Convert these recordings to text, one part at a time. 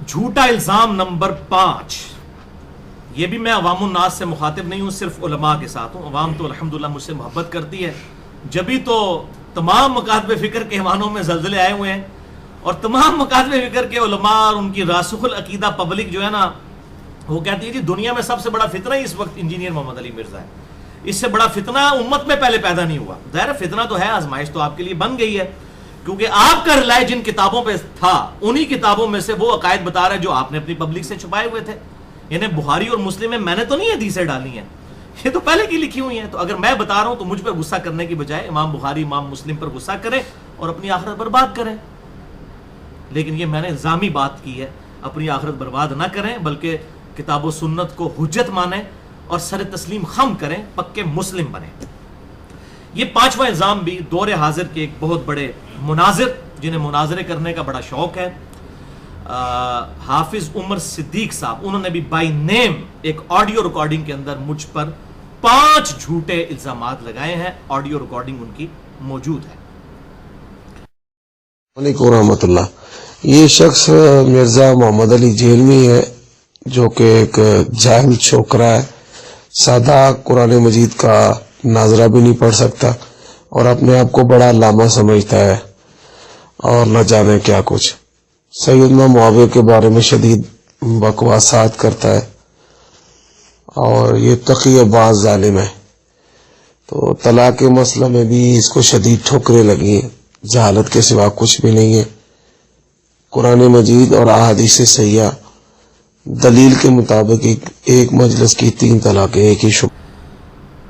جھوٹا الزام نمبر 5. یہ بھی میں عوام الناس سے مخاطب نہیں ہوں, صرف علماء کے ساتھ ہوں. عوام تو الحمدللہ مجھ سے محبت کرتی ہے, جبھی تو تمام مکاتب فکر کے ایوانوں میں زلزلے آئے ہوئے ہیں, اور تمام مکاتب فکر کے علماء اور ان کی راسخ العقیدہ پبلک جو ہے نا, وہ کہتی ہے جی دنیا میں سب سے بڑا فتنہ ہی اس وقت انجینئر محمد علی مرزا ہے. اس سے بڑا فتنہ امت میں پہلے پیدا نہیں ہوا. ظاہر فتنہ تو ہے, آزمائش تو آپ کے لیے بن گئی ہے, کیونکہ آپ کا رلائے جن کتابوں پہ تھا انہی کتابوں میں سے وہ عقائد بتا رہا ہے جو آپ نے اپنی پبلک سے چھپائے ہوئے تھے. یعنی بخاری اور مسلم میں نے تو نہیں حدیثیں ڈالی ہیں, یہ تو پہلے کی لکھی ہوئی ہیں. تو اگر میں بتا رہا ہوں تو مجھ پہ غصہ کرنے کی بجائے امام بخاری امام مسلم پر غصہ کریں اور اپنی آخرت برباد کریں. لیکن یہ میں نے الزامی بات کی ہے, اپنی آخرت برباد نہ کریں بلکہ کتاب و سنت کو حجت مانیں اور سر تسلیم خم کریں, پکے مسلم بنیں. یہ 5واں الزام بھی دور حاضر کے ایک بہت بڑے مناظر, جنہیں مناظرے کرنے کا بڑا شوق ہے, حافظ عمر صدیق صاحب, انہوں نے بھی بائی نیم ایک آڈیو ریکارڈنگ کے اندر مجھ پر 5 جھوٹے الزامات لگائے ہیں. آڈیو ریکارڈنگ ان کی موجود ہے. علیکم ورحمۃ اللہ. یہ شخص مرزا محمد علی جیل میں ہے, جو کہ ایک جاہل چھوکرا ہے, سادہ قرآن مجید کا ناظرہ بھی نہیں پڑھ سکتا اور اپنے آپ کو بڑا علامہ سمجھتا ہے اور نہ جانے کیا کچھ. سیدنا معاویہ کے بارے میں شدید بکواسات کرتا ہے اور یہ تقی باز ظالم ہے. تو طلاق کے مسئلہ میں بھی اس کو شدید ٹھوکریں لگی ہیں, جہالت کے سوا کچھ بھی نہیں ہے. قرآن مجید اور احادیث صحیحہ دلیل کے مطابق ایک مجلس کی 3 طلاقیں ایک ہی شبہ.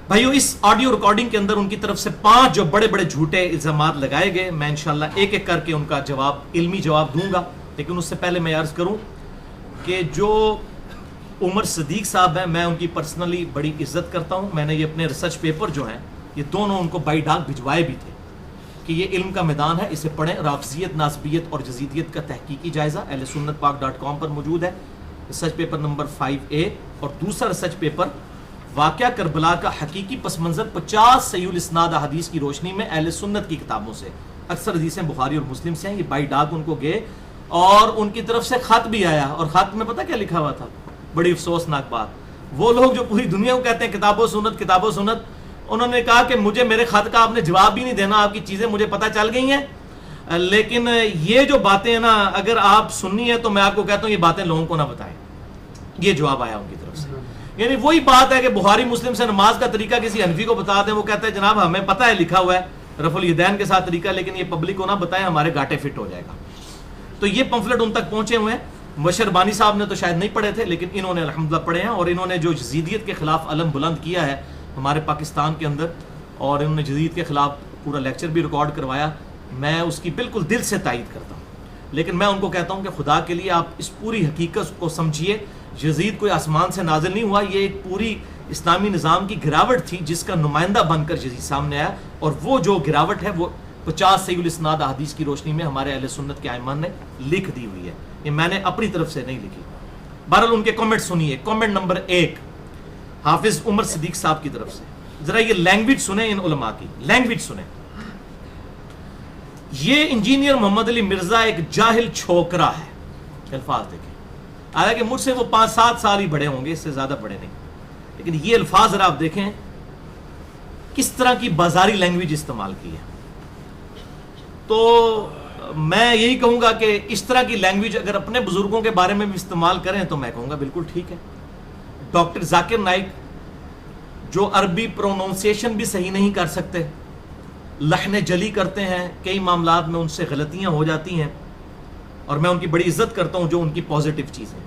بھائیو, اس آڈیو ریکارڈنگ کے اندر ان کی طرف سے 5 جو بڑے بڑے جھوٹے الزامات لگائے گئے, میں انشاءاللہ ایک ایک کر کے ان کا جواب, علمی جواب دوں گا. لیکن اس سے پہلے میں عرض کروں کہ جو عمر صدیق صاحب ہیں, میں ان کی پرسنلی بڑی عزت کرتا ہوں. میں نے یہ اپنے ریسرچ پیپر جو ہیں یہ دونوں ان کو بائی ڈاک بھجوائے بھی تھے کہ یہ علم کا میدان ہے, اسے پڑھیں. رافضیت, ناسبیت اور جزیدیت کا تحقیقی جائزہ اہل سنت پاک.com پر موجود ہے. Research paper number 5A. اور دوسرا ریسرچ پیپر واقعہ کربلا کا حقیقی پس منظر 50 صحیح الاسناد احادیث کی روشنی میں اہل سنت کی کتابوں سے. اکثر حدیثیں بخاری اور مسلم سے ہیں. یہ بائی ڈاک ان کو گئے اور ان کی طرف سے خط بھی آیا, اور خط میں پتہ کیا لکھا ہوا تھا, بڑی افسوسناک بات. وہ لوگ جو پوری دنیا کو کہتے ہیں کتاب و سنت کتاب و سنت, انہوں نے کہا کہ مجھے میرے خط کا آپ نے جواب بھی نہیں دینا, آپ کی چیزیں مجھے پتہ چل گئی ہیں, لیکن یہ جو باتیں ہیں نا, اگر آپ سننی ہے تو میں آپ کو کہتا ہوں یہ باتیں لوگوں کو نہ بتائیں. یہ جواب آیا ان کی طرف سے. یعنی وہی بات ہے کہ بخاری مسلم سے نماز کا طریقہ کسی حنفی کو بتا دیں, وہ کہتا ہے جناب ہمیں پتہ ہے لکھا ہوا ہے رفع الیدین کے ساتھ طریقہ, لیکن یہ پبلک کو نہ بتائیں, ہمارے گاٹے فٹ ہو جائے گا. تو یہ پمفلٹ ان تک پہنچے ہوئے ہیں. مبشر بانی صاحب نے تو شاید نہیں پڑھے تھے, لیکن انہوں نے الحمدللہ پڑھے ہیں, اور انہوں نے جو جزیدیت کے خلاف علم بلند کیا ہے ہمارے پاکستان کے اندر, اور انہوں نے جزیدیت کے خلاف پورا لیکچر بھی ریکارڈ کروایا, میں اس کی بالکل دل سے تائید کرتا ہوں. لیکن میں ان کو کہتا ہوں کہ خدا کے لیے آپ اس پوری حقیقت کو سمجھیے. یزید کوئی آسمان سے نازل نہیں ہوا, یہ ایک پوری اسلامی نظام کی گراوٹ تھی جس کا نمائندہ بن کر یزید سامنے آیا, اور وہ جو گراوٹ ہے وہ 50 صحیح الاسناد احادیث کی روشنی میں ہمارے اہل سنت کے ائمہ نے لکھ دی ہوئی ہے. یہ میں نے اپنی طرف سے نہیں لکھی. بہرحال ان کے کامنٹ سنیے. کامنٹ نمبر 1 حافظ عمر صدیق صاحب کی طرف سے. ذرا یہ لینگویج سنیں, ان علماء کی لینگویج سنیں. یہ انجینئر محمد علی مرزا ایک جاہل چھوکرا ہے. الفاظ دیکھیں, حالانکہ مجھ سے وہ 5-7 سال ہی بڑے ہوں گے, اس سے زیادہ بڑے نہیں, لیکن یہ الفاظ ذرا آپ دیکھیں کس طرح کی بازاری لینگویج استعمال کی ہے. تو میں یہی کہوں گا کہ اس طرح کی لینگویج اگر اپنے بزرگوں کے بارے میں بھی استعمال کریں تو میں کہوں گا بالکل ٹھیک ہے. ڈاکٹر ذاکر نائک جو عربی پروننسیشن بھی صحیح نہیں کر سکتے, لحن جلی کرتے ہیں, کئی معاملات میں ان سے غلطیاں ہو جاتی ہیں, اور میں ان کی بڑی عزت کرتا ہوں جو ان کی پازیٹیو چیزیں.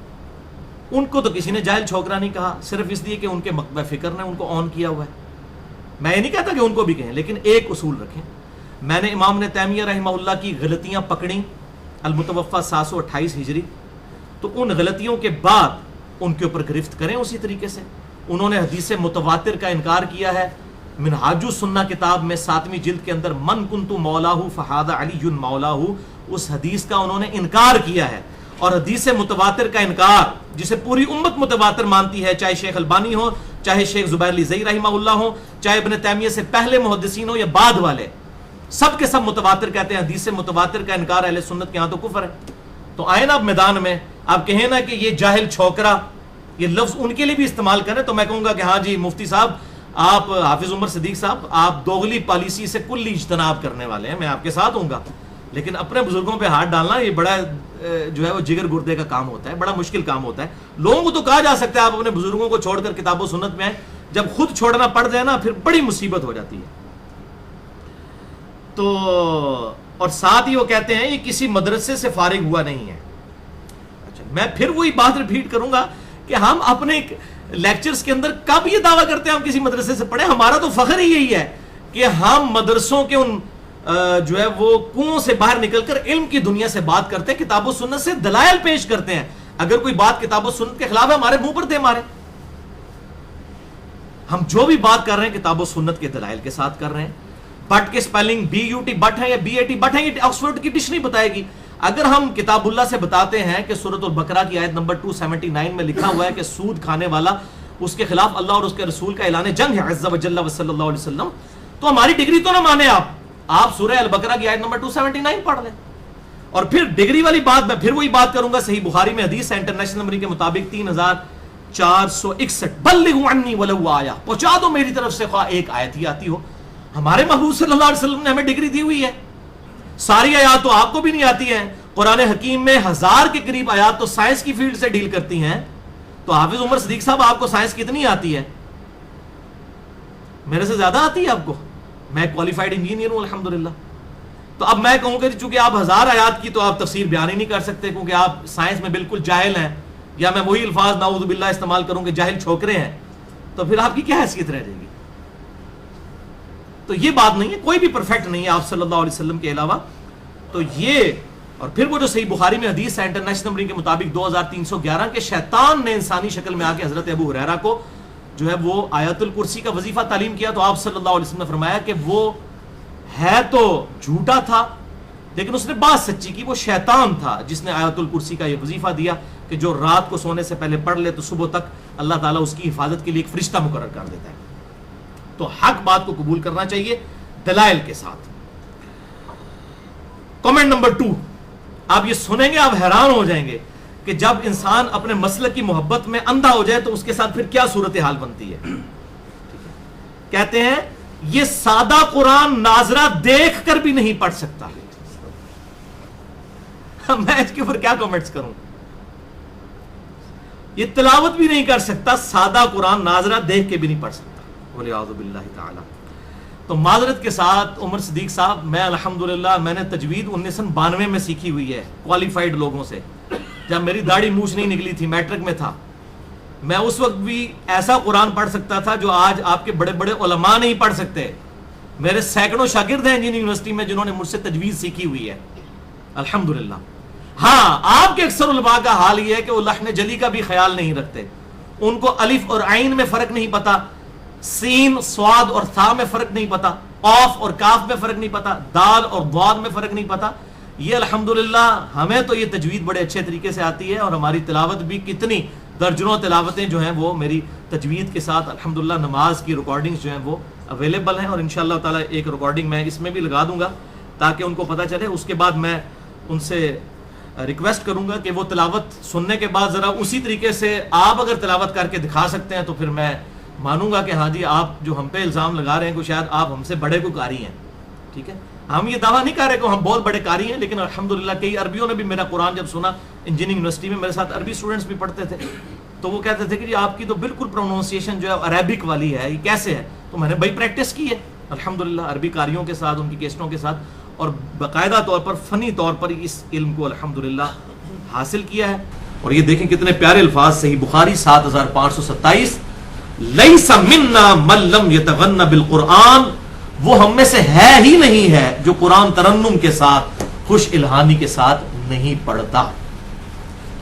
ان کو تو کسی نے جاہل چھوکرا نہیں کہا, صرف اس لیے کہ ان کے مکتبہ فکر نے ان کو آن کیا ہوا ہے. میں یہ نہیں کہتا کہ ان کو بھی کہیں, لیکن ایک اصول رکھیں. میں نے امام ابن تیمیہ رحمہ اللہ کی غلطیاں پکڑیں المتوفہ 728 ہجری, تو ان غلطیوں کے بعد ان کے اوپر گرفت کریں اسی طریقے سے. انہوں نے حدیث متواتر کا انکار کیا ہے. منہاج السنہ کتاب میں 7ویں جلد کے اندر من کنت مولاہ فہذا علی مولاہ, اس حدیث کا انہوں نے انکار کیا ہے. اور حدیث متواتر کا انکار جسے پوری امت متواتر مانتی ہے, چاہے شیخ البانی ہو, چاہے شیخ زبیر علی زئی رحمہ اللہ ہو, چاہے ابن تیمیہ سے پہلے محدثین ہو یا بعد والے, سب کے سب متواتر کہتے ہیں. حدیث متواتر کا انکار اہل سنت کے ہاں تو کفر ہے. تو آئے نا اب میدان میں آپ کہیں نا کہ یہ جاہل چھوکرا، یہ لفظ ان کے لیے بھی استعمال کریں تو میں کہوں گا کہ ہاں جی مفتی صاحب، آپ حافظ عمر صدیق صاحب، آپ دوغلی پالیسی سے کلی اجتناب کرنے والے ہیں، میں آپ کے ساتھ ہوں گا، لیکن اپنے بزرگوں پہ ہاتھ ڈالنا یہ بڑا جو ہے وہ جگر گردے کا کام ہوتا ہے، بڑا مشکل کام ہوتا ہے. لوگوں کو تو کہا جا سکتا ہے آپ اپنے بزرگوں کو چھوڑ کر کتاب و سنت میں آئیں، جب خود چھوڑنا پڑ جائے نا پھر بڑی مصیبت ہو جاتی ہے. تو اور ساتھ ہی وہ کہتے ہیں یہ کسی مدرسے سے فارغ ہوا نہیں ہے. اچھا، میں پھر وہی بات ریپیٹ کروں گا کہ ہم اپنے لیکچرز کے اندر کب یہ دعویٰ کرتے ہیں ہم کسی مدرسے سے پڑھے؟ ہمارا تو فخر ہی یہی ہے کہ ہم مدرسوں کے ان جو ہے وہ کنویں سے باہر نکل کر علم کی دنیا سے بات کرتے ہیں، کتاب و سنت سے دلائل پیش کرتے ہیں. اگر کوئی بات کتاب و سنت کے خلاف ہے ہمارے منہ پر دے مارے. ہم جو بھی بات کر رہے ہیں کتاب و سنت کے دلائل کے ساتھ کر رہے ہیں. بٹ کے سپیلنگ BUT بٹ ہے یا BAT بٹ ہے، یہ آکسفورڈ کی ڈکشنری بتائے گی. اگر ہم کتاب اللہ سے بتاتے ہیں کہ سورۃ البقرہ کی آیت نمبر 279 میں لکھا ہوا ہے کہ سود کھانے والا اس کے خلاف اللہ اور اس کے رسول کا اعلان جنگ ہے عز وجل و صلی اللہ علیہ وسلم، تو ہماری ڈگری تو نہ مانے آپ سورہ البقرہ کی آیت نمبر 279 پڑھ لیں. اور پھر ڈگری والی بات میں پھر وہی بات کروں گا، صحیح بخاری میں حدیث ہے انٹرنیشنل نمبر کے مطابق 3461، بلغوا عنی ولو آیہ، پہنچا دو میری طرف سے خواہ ایک آیت ہی آتی ہو. ہمارے محبوب صلی اللہ علیہ وسلم نے ہمیں ڈگری دی ہوئی ہے. ساری آیات تو آپ کو بھی نہیں آتی ہیں. قرآن حکیم میں 1000 کے قریب آیات تو سائنس کی فیلڈ سے ڈیل کرتی ہیں. تو حافظ عمر صدیق صاحب آپ کو سائنس کتنی آتی ہے؟ میرے سے زیادہ آتی ہے آپ کو. میں کوالیفائڈ انجینئر ہوں الحمدللہ. تو اب میں کہوں کہ چونکہ آپ 1000 آیات کی تو آپ تفسیر بیان ہی نہیں کر سکتے کیونکہ آپ سائنس میں بالکل جاہل ہیں، یا میں وہی الفاظ نعوذ باللہ استعمال کروں کہ جاہل چھوکرے ہیں، تو پھر آپ کی کیا حیثیت رہ جائے گی؟ تو یہ بات نہیں ہے، کوئی بھی پرفیکٹ نہیں ہے آپ صلی اللہ علیہ وسلم کے علاوہ. تو یہ اور پھر وہ جو صحیح بخاری میں حدیث ہے انٹرنیشنل نمبر کے مطابق 2311 کے شیطان نے انسانی شکل میں آ کے حضرت ابو ہریرہ کو جو ہے وہ آیت الکرسی کا وظیفہ تعلیم کیا. تو آپ صلی اللہ علیہ وسلم نے فرمایا کہ وہ ہے تو جھوٹا تھا لیکن اس نے بات سچی کی. وہ شیطان تھا جس نے آیت الکرسی کا یہ وظیفہ دیا کہ جو رات کو سونے سے پہلے پڑھ لے تو صبح تک اللہ تعالیٰ اس کی حفاظت کے لیے ایک فرشتہ مقرر کر دیتا ہے. تو حق بات کو قبول کرنا چاہیے دلائل کے ساتھ. کمنٹ نمبر 2 آپ یہ سنیں گے آپ حیران ہو جائیں گے کہ جب انسان اپنے مسلک کی محبت میں اندھا ہو جائے تو اس کے ساتھ پھر کیا صورتحال بنتی ہے. کہتے ہیں یہ سادہ قرآن ناظرہ دیکھ کر بھی نہیں پڑھ سکتا. میں اس کے اوپر کیا کمنٹس کروں؟ یہ تلاوت بھی نہیں کر سکتا، سادہ قرآن ناظرہ دیکھ کے بھی نہیں پڑھ سکتا. وَلِعَوْذُ بِاللَّهِ تَعَالَى. تو معذرت کے ساتھ عمر صدیق صاحب، میں الحمدللہ میں نے تجوید 1992 میں سیکھی ہوئی ہے کوالیفائڈ لوگوں سے. جب میری داڑھی مونچھ نہیں نکلی تھی، میٹرک میں تھا، میں اس وقت بھی ایسا قرآن پڑھ سکتا تھا جو آج آپ کے بڑے بڑے علماء نہیں پڑھ سکتے. میرے سینکڑوں شاگرد ہیں انجینئرنگ یونیورسٹی میں جنہوں نے مجھ سے تجوید سیکھی ہوئی ہے الحمدللہ. ہاں آپ کے اکثر علماء کا حال یہ ہے کہ وہ لحن جلی کا بھی خیال نہیں رکھتے. ان کو الف اور عین میں فرق نہیں پتا، سین صاد اور ثا میں فرق نہیں پتا، قاف اور کاف میں فرق نہیں پتا، دال اور ضاد میں فرق نہیں پتا. یہ الحمدللہ ہمیں تو یہ تجوید بڑے اچھے طریقے سے آتی ہے اور ہماری تلاوت بھی کتنی درجنوں تلاوتیں جو ہیں وہ میری تجوید کے ساتھ الحمدللہ نماز کی ریکارڈنگز جو ہیں وہ اویلیبل ہیں. اور انشاءاللہ تعالی ایک ریکارڈنگ میں اس میں بھی لگا دوں گا تاکہ ان کو پتہ چلے. اس کے بعد میں ان سے ریکویسٹ کروں گا کہ وہ تلاوت سننے کے بعد ذرا اسی طریقے سے آپ اگر تلاوت کر کے دکھا سکتے ہیں تو پھر میں مانوں گا کہ ہاں جی آپ جو ہم پہ الزام لگا رہے ہیں کہ شاید آپ ہم سے بڑے کوئی قاری ہیں. ٹھیک ہے، ہم یہ دعویٰ نہیں کر رہے کہ ہم بہت بڑے قاری ہیں، لیکن الحمدللہ کئی عربیوں نے بھی میرا قرآن جب سنا، انجینئرنگ یونیورسٹی میں میرے ساتھ عربی اسٹوڈنٹس بھی پڑھتے تھے، تو وہ کہتے تھے کہ جی آپ کی تو بالکل پروننسیشن جو ہے عربک والی ہے، یہ کیسے ہے؟ تو میں نے بھائی پریکٹس کی ہے الحمدللہ عربی قاریوں کے ساتھ، ان کی کیسٹوں کے ساتھ، اور باقاعدہ طور پر فنی طور پر اس علم کو الحمدللہ حاصل کیا ہے. اور یہ دیکھیں کتنے پیارے الفاظ، صحیح بخاری 7527، لیس منا من لم یتغن بالقرآن، وہ ہم میں سے ہے ہی نہیں ہے جو قرآن ترنم کے ساتھ خوش الہانی کے ساتھ نہیں پڑھتا.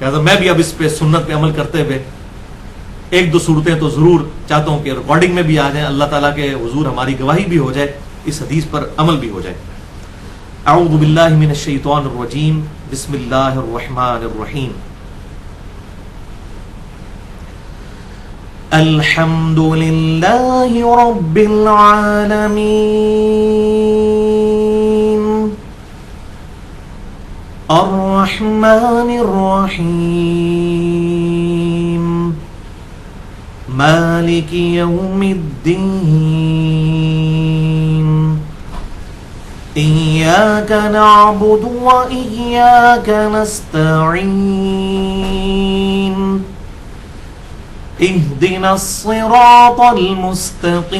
لہذا میں بھی اب اس پہ سنت پہ عمل کرتے ہوئے ایک دو صورتیں تو ضرور چاہتا ہوں کہ ریکارڈنگ میں بھی آ جائیں، اللہ تعالیٰ کے حضور ہماری گواہی بھی ہو جائے، اس حدیث پر عمل بھی ہو جائے. اعوذ باللہ من الشیطان الرجیم، بسم اللہ الرحمن الرحیم. الحمد للہ رب العالمین الرحمن الرحمن الرحيم مالك يوم الدين إياك نعبد وإياك نستعين اهدنا الصراط المستقيم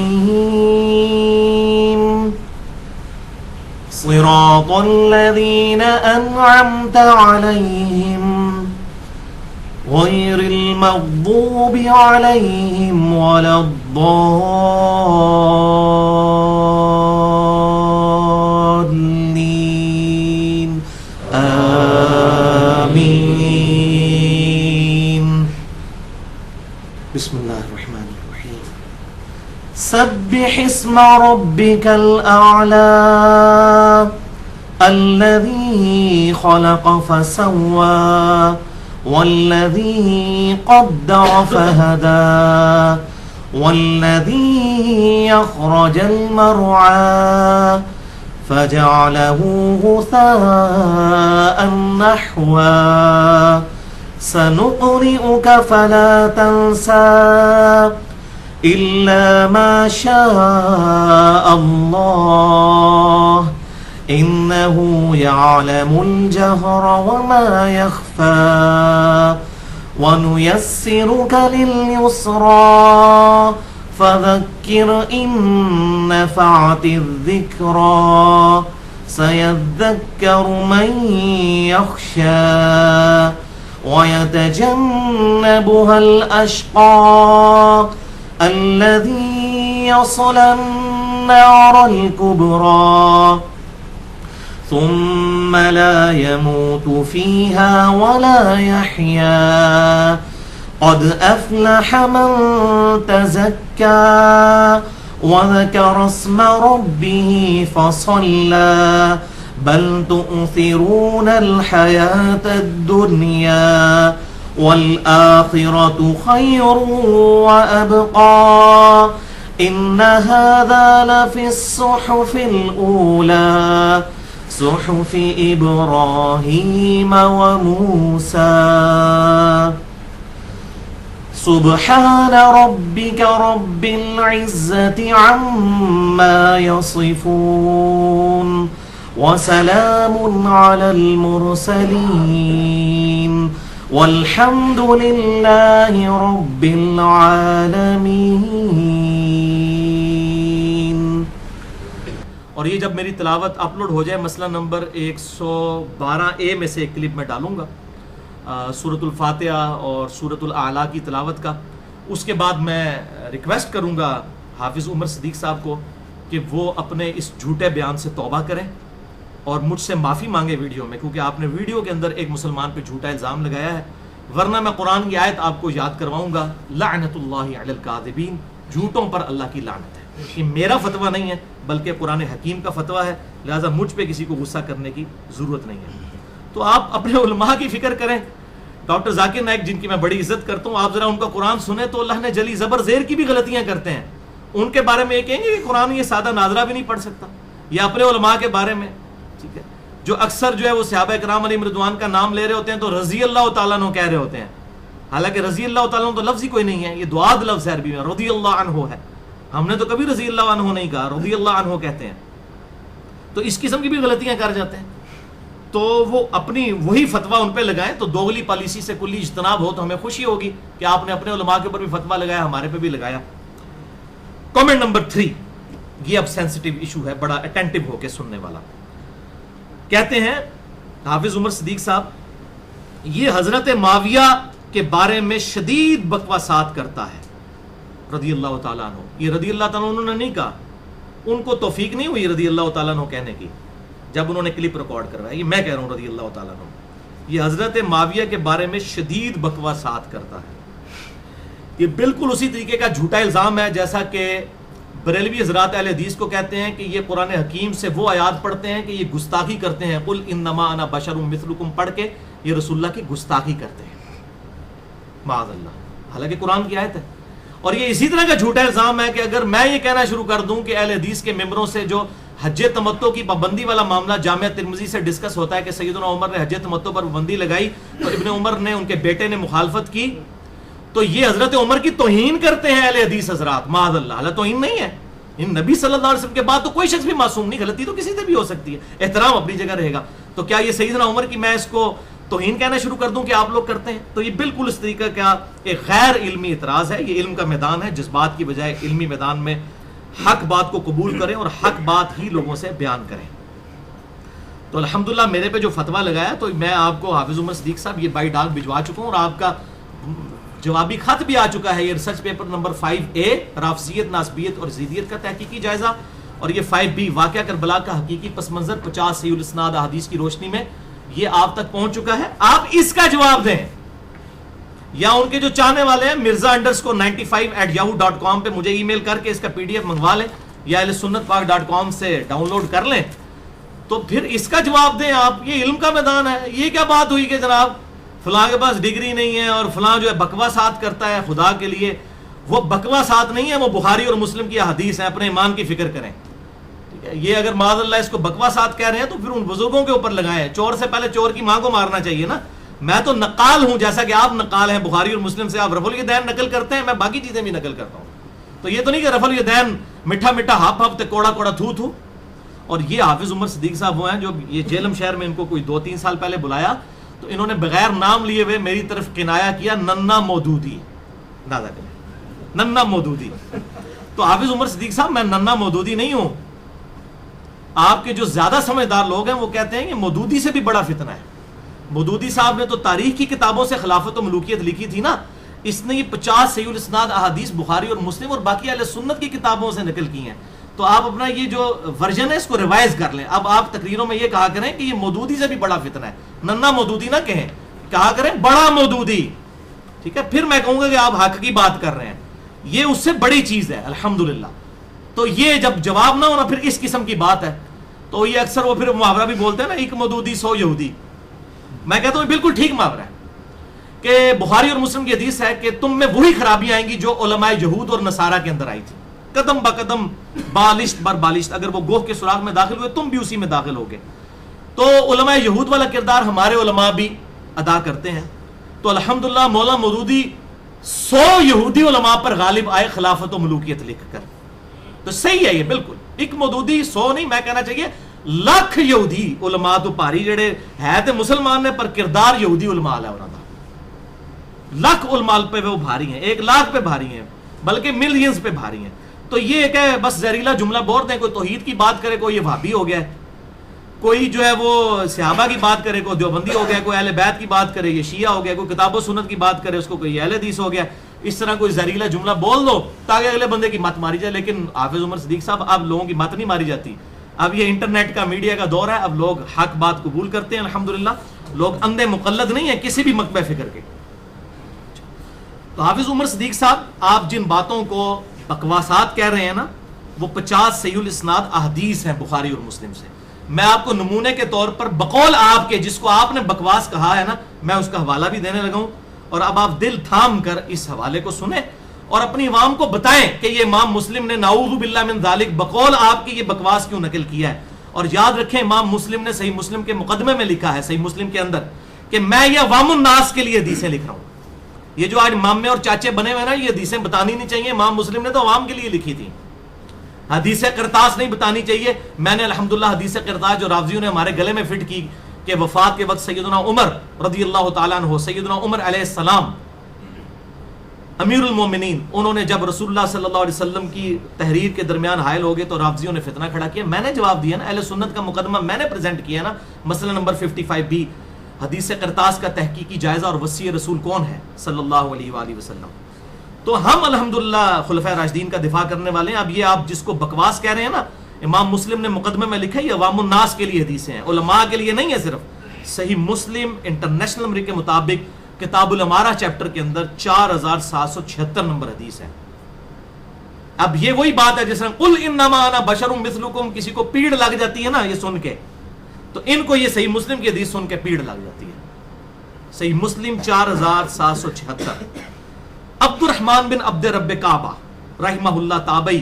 صراط الذين أنعمت عليهم غير المغضوب عليهم ولا الضالين آمين. بسم الله الرحمن الرحيم. سبح اسم ربك الأعلى الذي خلق فسوى والذي قدر فهدى والذي يخرج المرعى فجعله غثاء نحوا سنقرئك فلا تنسى إلا ما شاء الله إنه يعلم الجهر وما يخفى ونيسرك لليسرى فذكر إن نفعت الذكرى سيذكر من يخشى ويتجنبها الأشقى الذي يصلى النار الكبرى ثم لا يموت فيها ولا يحيا قد أفلح من تزكى وذكر اسم ربه فصلى بل تؤثرون الحياة الدنيا والآخرة خير وأبقى إن هذا لفي الصحف الأولى صحف إبراهيم وموسى. سبحان ربك رب العزة عما يصفون وسلام على المرسلين والحمد لله رب العالمين. اور یہ جب میری تلاوت اپلوڈ ہو جائے مسئلہ نمبر 112A میں سے ایک کلپ میں ڈالوں گا سورۃ الفاتحہ اور سورۃ الاعلیٰ کی تلاوت کا. اس کے بعد میں ریکویسٹ کروں گا حافظ عمر صدیق صاحب کو کہ وہ اپنے اس جھوٹے بیان سے توبہ کریں اور مجھ سے معافی مانگے ویڈیو میں، کیونکہ آپ نے ویڈیو کے اندر ایک مسلمان پہ جھوٹا الزام لگایا ہے. ورنہ میں قرآن کی آیت آپ کو یاد کرواؤں گا، لعنت اللہ علی الکاذبین، جھوٹوں پر اللہ کی لعنت ہے. یہ میرا فتویٰ نہیں ہے بلکہ قرآن حکیم کا فتویٰ ہے، لہٰذا مجھ پہ کسی کو غصہ کرنے کی ضرورت نہیں ہے. تو آپ اپنے علماء کی فکر کریں. ڈاکٹر ذاکر نائک جن کی میں بڑی عزت کرتا ہوں، آپ ذرا ان کا قرآن سنیں تو اللہ نے جلی زبر زیر کی بھی غلطیاں کرتے ہیں. ان کے بارے میں یہ کہیں گے کہ قرآن یہ سادہ ناظرہ بھی نہیں پڑھ سکتا، یا اپنے علماء کے بارے میں ٹھیک ہے جو اکثر جو ہے وہ صحابہ کرام علیہم رضوان کا نام لے رہے ہوتے ہیں تو رضی اللہ تعالیٰ عنہ کہہ رہے ہوتے ہیں، حالانکہ رضی اللہ تعالیٰ عنہ تو لفظ ہی کوئی نہیں ہے، یہ دعاد لفظ ہے عربی میں، رضی اللہ عنہ ہے. ہم نے تو کبھی رضی اللہ عنہ نہیں کہا، رضی اللہ عنہ کہتے ہیں. تو اس قسم کی بھی غلطیاں کر جاتے ہیں. تو وہ اپنی وہی فتویٰ ان پہ لگائیں تو دوغلی پالیسی سے کلی اجتناب ہو تو ہمیں خوشی ہوگی کہ آپ نے اپنے علماء کے اوپر بھی فتویٰ لگایا، ہمارے پہ بھی لگایا. کامنٹ نمبر 3، یہ اب سینسٹیو ایشو ہے، بڑا اٹینٹو ہو کے سننے والا. کہتے ہیں حافظ عمر صدیق صاحب یہ حضرت معاویہ کے بارے میں شدید بکواسات کرتا ہے رضی اللہ تعالیٰ عنہ. یہ رضی اللہ تعالیٰ عنہ نے نہیں کہا، ان کو توفیق نہیں ہوئی رضی اللہ تعالیٰ عنہ کہنے کی جب انہوں نے کلپ ریکارڈ کروایا. یہ میں کہہ رہا ہوں رضی اللہ تعالیٰ عنہ یہ حضرت معاویہ کے بارے میں شدید بکواسات کرتا ہے. یہ بالکل اسی طریقے کا جھوٹا الزام ہے جیسا کہ بریلوی حضرات اہل حدیث کو کہتے ہیں کہ یہ قرآن حکیم سے وہ آیات پڑھتے ہیں کہ یہ گستاخی کرتے ہیں. قل انما انا بشر مثلکم پڑھ کے یہ رسول اللہ کی گستاخی کرتے ہیں معاذ اللہ، حالانکہ قرآن کی آیت ہے. اور یہ اسی طرح کا جھوٹا الزام ہے کہ اگر میں یہ کہنا شروع کر دوں کہ اہل حدیث کے ممبروں سے جو حج تمتع کی پابندی والا معاملہ جامعہ ترمذی سے ڈسکس ہوتا ہے کہ سیدنا عمر نے حج تمتع پر پابندی لگائی تو ابن عمر نے ان کے بیٹے نے مخالفت کی، تو یہ حضرت عمر کی توہین کرتے ہیں اہل حدیث حضرات، معاذ اللہ، اللہ توہین نہیں ہے، ان نبی صلی اللہ علیہ وسلم کے بعد تو کوئی شخص بھی معصوم نہیں، غلطی تو کسی سے بھی ہو سکتی ہے، احترام اپنی جگہ رہے گا، تو کیا یہ سیدنا عمر کی میں اس کو توہین کہنا شروع کر دوں کہ آپ لوگ کرتے ہیں؟ تو یہ بالکل اس طریقہ کا ایک غیر علمی اعتراض ہے، یہ علم کا میدان ہے، جذبات کی بجائے علمی میدان میں حق بات کو قبول کریں اور حق بات ہی لوگوں سے بیان کریں۔ تو الحمدللہ میرے پہ جو فتویٰ لگایا تو میں آپ کو حافظ عمر صدیق صاحب یہ بائی ڈاک بھجوا چکا ہوں، اور آپ کا جوابی خط بھی آ چکا ہے، یہ ریسرچ پیپر نمبر 5A رافضیت، ناسبیت اور زیدیت کا تحقیقی جائزہ، اور یہ 5B واقعہ کربلا کا حقیقی پس منظر 50 صحیح الاسناد احادیث کی روشنی میں، یہ آپ تک پہنچ چکا ہے، آپ اس کا جواب دیں، یا ان کے جو چاہنے والے ہیں mirza_95@yahoo.com پہ مجھے ای میل کر کے اس کا PDF منگوا لیں، یا ahlsunnatpak.com سے ڈاؤن لوڈ کر لیں، تو پھر اس کا جواب دیں آپ۔ یہ علم کا میدان ہے، یہ کیا بات ہوئی کہ جناب فلاں کے پاس ڈگری نہیں ہے اور فلاں جو ہے بکواسات کرتا ہے خدا کے لیے، وہ بکواسات نہیں ہے، وہ بخاری اور مسلم کی احادیث ہیں، اپنے ایمان کی فکر کریں، ٹھیک ہے؟ یہ اگر معاذ اللہ اس کو بکواسات کہہ رہے ہیں تو پھر ان بزرگوں کے اوپر لگائیں، چور سے پہلے چور کی ماں کو مارنا چاہیے نا۔ میں تو نقال ہوں، جیسا کہ آپ نقال ہیں، بخاری اور مسلم سے آپ رفع الیدین نقل کرتے ہیں، میں باقی چیزیں بھی نقل کرتا ہوں، تو یہ تو نہیں کہ رفع الیدین میٹھا میٹھا ہاپ ہاپ تے کوڑا کوڑا تھو تھو۔ اور یہ حافظ عمر صدیق صاحب وہ ہیں جو یہ جیلم شہر میں ان کو کوئی 2-3 سال پہلے بلایا تو انہوں نے بغیر نام لیے ہوئے میری طرف کنایا کیا، ننا مودودی، دادا کریں ننا مودودی۔ تو حافظ عمر صدیق صاحب میں ننا مودودی نہیں ہوں، آپ کے جو زیادہ سمجھدار لوگ ہیں وہ کہتے ہیں کہ مودودی سے بھی بڑا فتنہ ہے۔ مودودی صاحب نے تو تاریخ کی کتابوں سے خلافت و ملوکیت لکھی تھی نا، اس نے یہ 50 صحیح الاسناد احادیث بخاری اور مسلم اور باقی اہل سنت کی کتابوں سے نقل کی ہیں، تو آپ اپنا یہ جو ورژن ہے اس کو ریوائز کر لیں۔ اب آپ تقریروں میں یہ کہا کریں کہ یہ مودودی سے بھی بڑا فتنہ ہے، ننا مودودی نہ کہیں، کہا کریں بڑا مودودی، ٹھیک ہے؟ پھر میں کہوں گا کہ آپ حق کی بات کر رہے ہیں، یہ اس سے بڑی چیز ہے الحمدللہ۔ تو یہ جب جواب نہ ہونا پھر اس قسم کی بات ہے، تو یہ اکثر وہ پھر محاورہ بھی بولتے ہیں نا، ایک مودودی 100 یہودی۔ میں کہتا ہوں بالکل ٹھیک محاورہ ہے کہ بخاری اور مسلم کی حدیث ہے کہ تم میں وہی خرابیاں آئیں گی جو علماء یہود اور نصارہ کے اندر آئی تھی، قدم با قدم، بالشت بر بالشت، اگر وہ گوہ کے سراغ میں داخل ہوئے تم بھی اسی میں داخل ہوگے۔ تو علماء یہود والا کردار ہمارے علماء بھی ادا کرتے ہیں، تو الحمدللہ مولا مودودی 100 یہودی علماء پر غالب آئے خلافت و ملوکیت لکھ کر، تو صحیح ہے یہ بالکل، ایک مودودی 100 نہیں، میں کہنا چاہیے لاکھ یہودی علماء تو پاری جڑے ہے تے مسلمان نے پر کردار یہودی علماء ہے انہاں دا، لاکھ علماء پہ وہ بھاری ہیں، 1 لاکھ پہ بھاری ہیں، بلکہ ملینز پہ بھاری ہیں۔ تو یہ کہ بس زہریلا جملہ بول دیں، کوئی توحید کی بات کرے کوئی یہ وہابی ہو گیا ہے، کوئی جو ہے وہ صحابہ کی بات کرے کوئی دیوبندی ہو گیا، کوئی اہل بیت کی بات کرے یہ شیعہ ہو گیا، کوئی کتاب و سنت کی بات کرے اس کو کوئی اہل حدیث ہو گیا، اس طرح کوئی زہریلا جملہ بول دو تاکہ اگلے بندے کی مت ماری جائے۔ لیکن حافظ عمر صدیق صاحب اب لوگوں کی مت نہیں ماری جاتی، اب یہ انٹرنیٹ کا میڈیا کا دور ہے، اب لوگ حق بات قبول کرتے ہیں الحمدللہ، لوگ اندھے مقلد نہیں ہیں کسی بھی مکتبہ فکر کے۔ تو حافظ عمر صدیق صاحب آپ جن باتوں کو بکواسات کہہ رہے ہیں نا، وہ 50 صحیح الاسناد احادیث ہیں بخاری اور مسلم سے۔ میں آپ کو نمونے کے طور پر بقول آپ کے جس کو آپ نے بکواس کہا ہے نا، میں اس کا حوالہ بھی دینے لگا ہوں، اور اب آپ دل تھام کر اس حوالے کو سنیں اور اپنی عوام کو بتائیں کہ یہ امام مسلم نے نعوذ باللہ من ذالک بقول آپ کی یہ بکواس کیوں نقل کیا ہے۔ اور یاد رکھیں امام مسلم نے صحیح مسلم کے مقدمے میں لکھا ہے، صحیح مسلم کے اندر، کہ میں یہ عوام الناس کے لیے حدیثیں لکھ رہا ہوں۔ یہ جو آج مامے اور چاچے بنے ہوئے نا، یہ حدیثیں بتانی نہیں چاہیے، امام مسلم نے تو عوام کے لیے لکھی تھی، حدیث قرطاس نہیں بتانی چاہیے۔ میں نے الحمدللہ حدیث قرطاس جو راویوں نے ہمارے گلے میں فٹ کی کہ وفات کے وقت سیدنا عمر رضی اللہ تعالیٰ عنہ، سیدنا عمر علیہ السلام امیر المومنین، انہوں نے جب رسول اللہ صلی اللہ علیہ وسلم کی تحریر کے درمیان حائل ہو گئے تو رافضیوں نے فتنہ کھڑا کیا، میں نے جواب دیا نا، اہل سنت کا مقدمہ میں نے پریزنٹ کیا نا، مسئلہ نمبر 55B حدیث قرطاس کا تحقیقی جائزہ اور وصی رسول کون ہے صلی اللہ علیہ وآلہ وسلم۔ تو ہم الحمدللہ خلفائے راشدین کا دفاع کرنے والے ہیں۔ اب یہ آپ جس کو بکواس کہہ رہے ہیں نا، امام مسلم نے مقدمے میں لکھا ہے یہ عوام الناس کے لیے حدیثیں ہیں، علماء کے لیے نہیں ہے صرف۔ صحیح مسلم انٹرنیشنل نمبر کے مطابق کتاب الامارہ چیپٹر کے اندر 4776 نمبر حدیث ہے۔ اب یہ وہی بات ہے جس طرح قل انما انا بشر مثلکم، کسی کو پیڑ لگ جاتی ہے نا یہ سن کے، تو ان کو یہ صحیح مسلم کی حدیث سن کے پیڑ لگ جاتی ہے۔ صحیح مسلم 4776۔ عبد الرحمن بن عبد رب کعبہ رحمہ اللہ تابعی،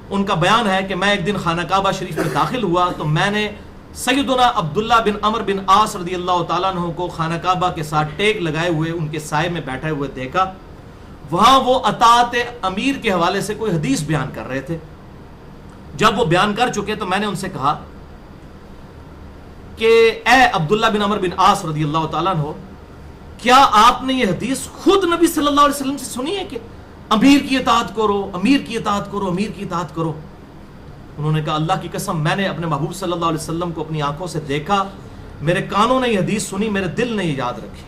ان کا بیان ہے کہ میں ایک دن خانہ کعبہ شریف میں داخل ہوا تو میں نے سیدنا عبداللہ بن عمر بن عاص رضی اللہ تعالیٰ عنہ کو خانہ کعبہ کے ساتھ ٹیک لگائے ہوئے ان کے سائے میں بیٹھے ہوئے دیکھا. وہاں وہ اطاعت امیر کے حوالے سے کوئی حدیث بیان کر رہے تھے. جب وہ بیان کر چکے تو میں نے ان سے کہا کہ اے عبداللہ بن عمر بن عاص رضی اللہ تعالیٰ عنہ، کیا آپ نے یہ حدیث خود نبی صلی اللہ علیہ وسلم سے سنی ہے کہ امیر کی اطاعت کرو، امیر کی اطاعت کرو، امیر کی اطاعت کرو؟ انہوں نے کہا اللہ کی قسم میں نے اپنے محبوب صلی اللہ علیہ وسلم کو اپنی آنکھوں سے دیکھا، میرے کانوں نے یہ حدیث سنی، میرے دل نے یہ یاد رکھی.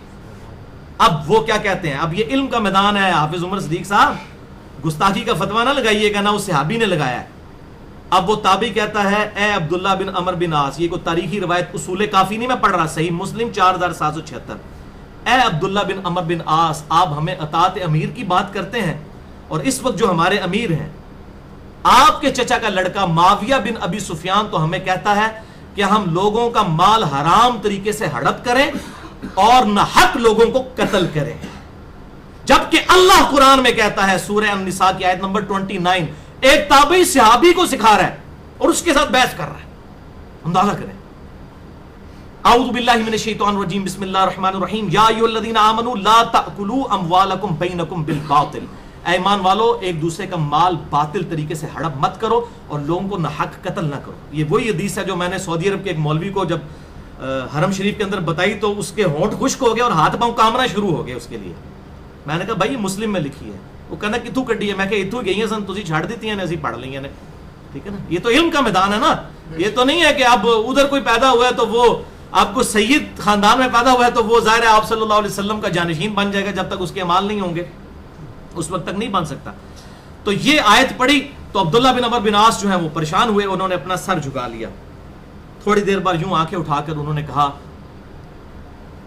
اب وہ کیا کہتے ہیں، اب یہ علم کا میدان ہے. حافظ عمر صدیق صاحب گستاخی کا فتویٰ نہ لگائیے گا، نہ اس صحابی نے لگایا ہے. اب وہ تابعی کہتا ہے اے عبداللہ بن عمر بن عاص، یہ کوئی تاریخی روایت اصول کافی نہیں میں پڑھ رہا، صحیح مسلم 4776. اے عبداللہ بن عمر بن عاص، آپ ہمیں اطاعت امیر کی بات کرتے ہیں، اور اس وقت جو ہمارے امیر ہیں آپ کے چچا کا لڑکا معاویہ بن ابی سفیان تو ہمیں کہتا ہے کہ ہم لوگوں کا مال حرام طریقے سے ہڑپ کریں اور نہ حق لوگوں کو قتل کریں، جبکہ اللہ قرآن میں کہتا ہے سورہ النساء کی آیت نمبر 29، ایک تابعی صحابی کو سکھا رہا ہے اور اس کے ساتھ بحث کر رہا ہے. اندازہ کریں. اعوذ باللہ من الشیطان الرجیم، بسم اللہ الرحمن الرحیم. یا ایھا الذین آمنوا لا تأکلوا اموالکم بینکم بالباطل، اے ایمان والو ایک دوسرے کا مال باطل طریقے سے ہڑپ مت کرو اور لوگوں کو نہ حق قتل نہ کرو. یہ وہی حدیث ہے جو میں نے سعودی عرب کے ایک مولوی کو جب حرم شریف کے اندر بتائی تو اس کے ہونٹ خشک ہو گئے اور ہاتھ پاؤں کامنا شروع ہو گئے اس کے لیے. میں نے کہا بھائی یہ مسلم میں لکھی ہے. وہ کہنا کتوں کڈی ہے، میں کہ اتوں گئی ہیں سن تسی چھڑ دیتی ہیں نے اسی پڑھ لی ہیں نے. ٹھیک ہے نا، یہ تو علم کا میدان ہے نا. یہ تو نہیں ہے کہ اب ادھر کوئی پیدا ہوا ہے تو وہ آپ کو سید خاندان میں پیدا ہوا ہے تو وہ ظاہر ہے آپ صلی اللہ علیہ وسلم کا جانشین بن جائے گا، جب تک اس کے اعمال نہیں ہوں گے اس وقت تک نہیں بن سکتا. تو یہ آیت پڑھی تو عبداللہ بن عمر بن عاص جو ہیں وہ پریشان ہوئے، انہوں نے اپنا سر جھکا لیا. تھوڑی دیر بعد یوں آنکھیں اٹھا کر انہوں نے کہا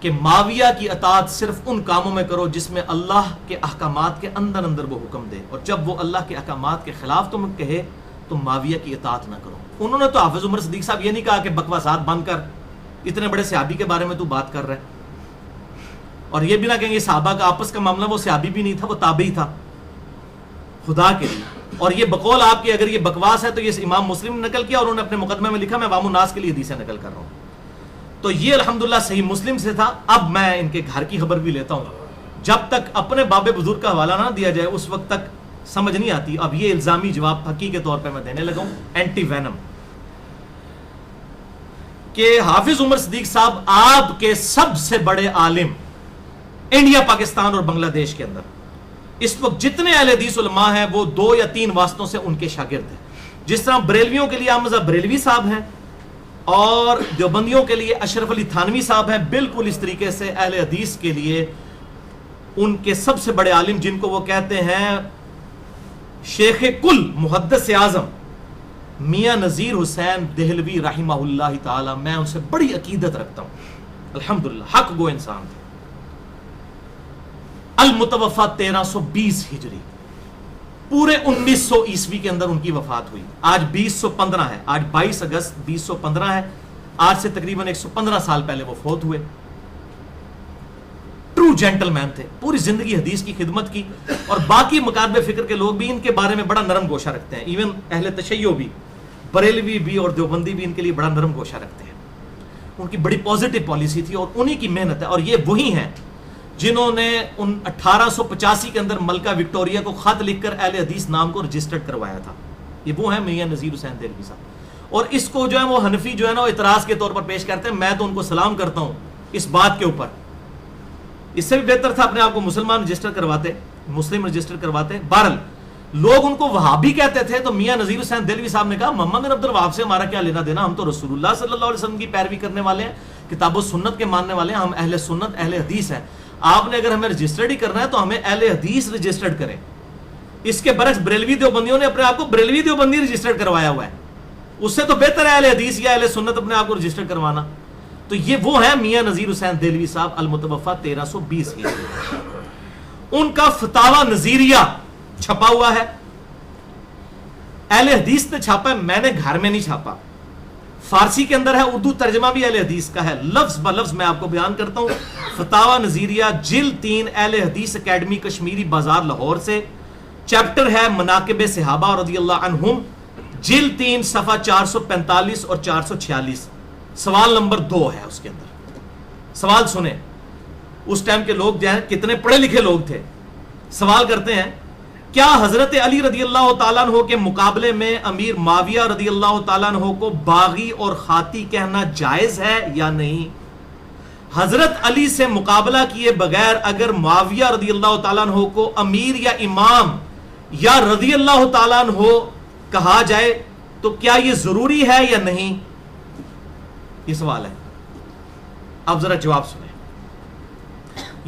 کہ معاویہ کی اطاعت صرف ان کاموں میں کرو جس میں اللہ کے احکامات کے اندر اندر وہ حکم دے، اور جب وہ اللہ کے احکامات کے خلاف تم کہے تو معاویہ کی اطاعت نہ کرو. انہوں نے تو حافظ عمر صدیق صاحب یہ نہیں کہا کہ بکواسات بند کر، اتنے بڑے صحابی کے بارے میں تو بات کر رہا ہے. اور یہ بھی نہ کہیں گے صحابہ کا آپس کا معاملہ، وہ صحابی بھی نہیں تھا، وہ تابعی تھا خدا کے لیے. اور یہ بقول آپ کی اگر یہ بکواس ہے تو یہ امام مسلم نے نقل کیا اور انہوں نے اپنے مقدمے میں لکھا، میں عوام الناس کے لیے حدیثیں نقل کر رہا ہوں. تو یہ الحمدللہ صحیح مسلم سے تھا. اب میں ان کے گھر کی خبر بھی لیتا ہوں. جب تک اپنے باب بزرگ کا حوالہ نہ دیا جائے اس وقت تک سمجھ نہیں آتی. اب یہ الزامی جواب پھکی کے طور پہ میں دینے لگا ہوں، اینٹی وینم، کہ حافظ عمر صدیق صاحب آپ کے سب سے بڑے عالم انڈیا، پاکستان اور بنگلہ دیش کے اندر اس وقت جتنے اہل حدیث علماء ہیں وہ 2 یا 3 واسطوں سے ان کے شاگرد ہیں. جس طرح بریلویوں کے لیے احمد بریلوی صاحب ہیں اور دیوبندیوں کے لیے اشرف علی تھانوی صاحب ہیں، بالکل اس طریقے سے اہل حدیث کے لیے ان کے سب سے بڑے عالم جن کو وہ کہتے ہیں شیخ کل محدث اعظم میاں نذیر حسین دہلوی رحمہ اللہ تعالی، میں ان سے بڑی عقیدت رکھتا ہوں. الحمدللہ حق گو انسان تھے. المتوفا 1320 ہجری، پورے 1900 عیسوی کے اندر ان کی وفات ہوئی. آج 2015 ہے، آج 22 اگست 2015 ہے. آج سے تقریباً 115 سال پہلے وہ فوت ہوئے. ٹرو جینٹل مین تھے، پوری زندگی حدیث کی خدمت کی. اور باقی مکاتب فکر کے لوگ بھی ان کے بارے میں بڑا نرم گوشہ رکھتے ہیں. ایون اہل تشیع بھی، بریلوی بھی اور دیوبندی بھی ان کے لیے بڑا نرم گوشہ رکھتے ہیں. ان کی بڑی پازیٹیو پالیسی تھی اور انہی کی محنت ہے. اور یہ وہی ہیں جنہوں نے 1885 کے اندر ملکہ وکٹوریہ کو خط لکھ کر اہل حدیث نام کو رجسٹرڈ کروایا تھا. یہ وہ ہیں میاں نذیر حسین دہلوی صاحب. اور اس کو جو ہے وہ حنفی جو ہے نا وہ اعتراض کے طور پر پیش کرتے ہیں. میں تو ان کو سلام کرتا ہوں اس بات کے اوپر. اس سے بھی بہتر تھا اپنے آپ کو مسلمان رجسٹر کرواتے، مسلم رجسٹر کرواتے. بہرحال لوگ ان کو وہابی کہتے تھے تو میاں نذیر حسین دہلوی صاحب نے کہا محمد بن عبد الوہاب سے ہمارا کیا لینا دینا، ہم تو رسول اللہ صلی اللہ علیہ وسلم کی پیروی کرنے والے ہیں، کتاب و سنت کے ماننے والے ہیں، ہم اہل سنت اہل حدیث ہیں. آپ نے اگر ہمیں رجسٹرڈ ہی کرنا ہے تو ہمیں اہل حدیث رجسٹرڈ کریں. اس کے برعکس بریلوی دیوبندیوں نے اپنے آپ کو بریلوی دیوبندی رجسٹرڈ کروایا ہوا ہے. اس سے تو بہتر ہے اہل حدیث یا اہل سنت اپنے آپ کو رجسٹرڈ کروانا. تو یہ وہ ہیں میاں نذیر حسین دہلوی صاحب المتوفا 1320 کی. ان کا فتاوی نظیریہ چھپا ہوا ہے، اہل حدیث نے چھاپا ہے، میں نے گھر میں نہیں چھاپا. فارسی کے اندر ہے، اردو ترجمہ بھی اہل حدیث کا ہے. لفظ بلفظ میں آپ کو بیان کرتا ہوں. فتاوی نظیریہ جلد 3 اہل حدیث اکیڈمی کشمیری بازار لاہور سے. چیپٹر ہے مناقب صحابہ رضی اللہ عنہم. جلد 3 صفحہ 445 اور 446 سوال نمبر 2 ہے اس کے اندر. سوال سنیں. اس ٹائم کے لوگ جو ہیں کتنے پڑھے لکھے لوگ تھے. سوال کرتے ہیں کیا حضرت علی رضی اللہ تعالیٰ عنہ کے مقابلے میں امیر معاویہ رضی اللہ تعالیٰ عنہ کو باغی اور خاطی کہنا جائز ہے یا نہیں؟ حضرت علی سے مقابلہ کیے بغیر اگر معاویہ رضی اللہ تعالیٰ عنہ کو امیر یا امام یا رضی اللہ تعالیٰ عنہ کہا جائے تو کیا یہ ضروری ہے یا نہیں؟ یہ سوال ہے. اب ذرا جواب سنیں.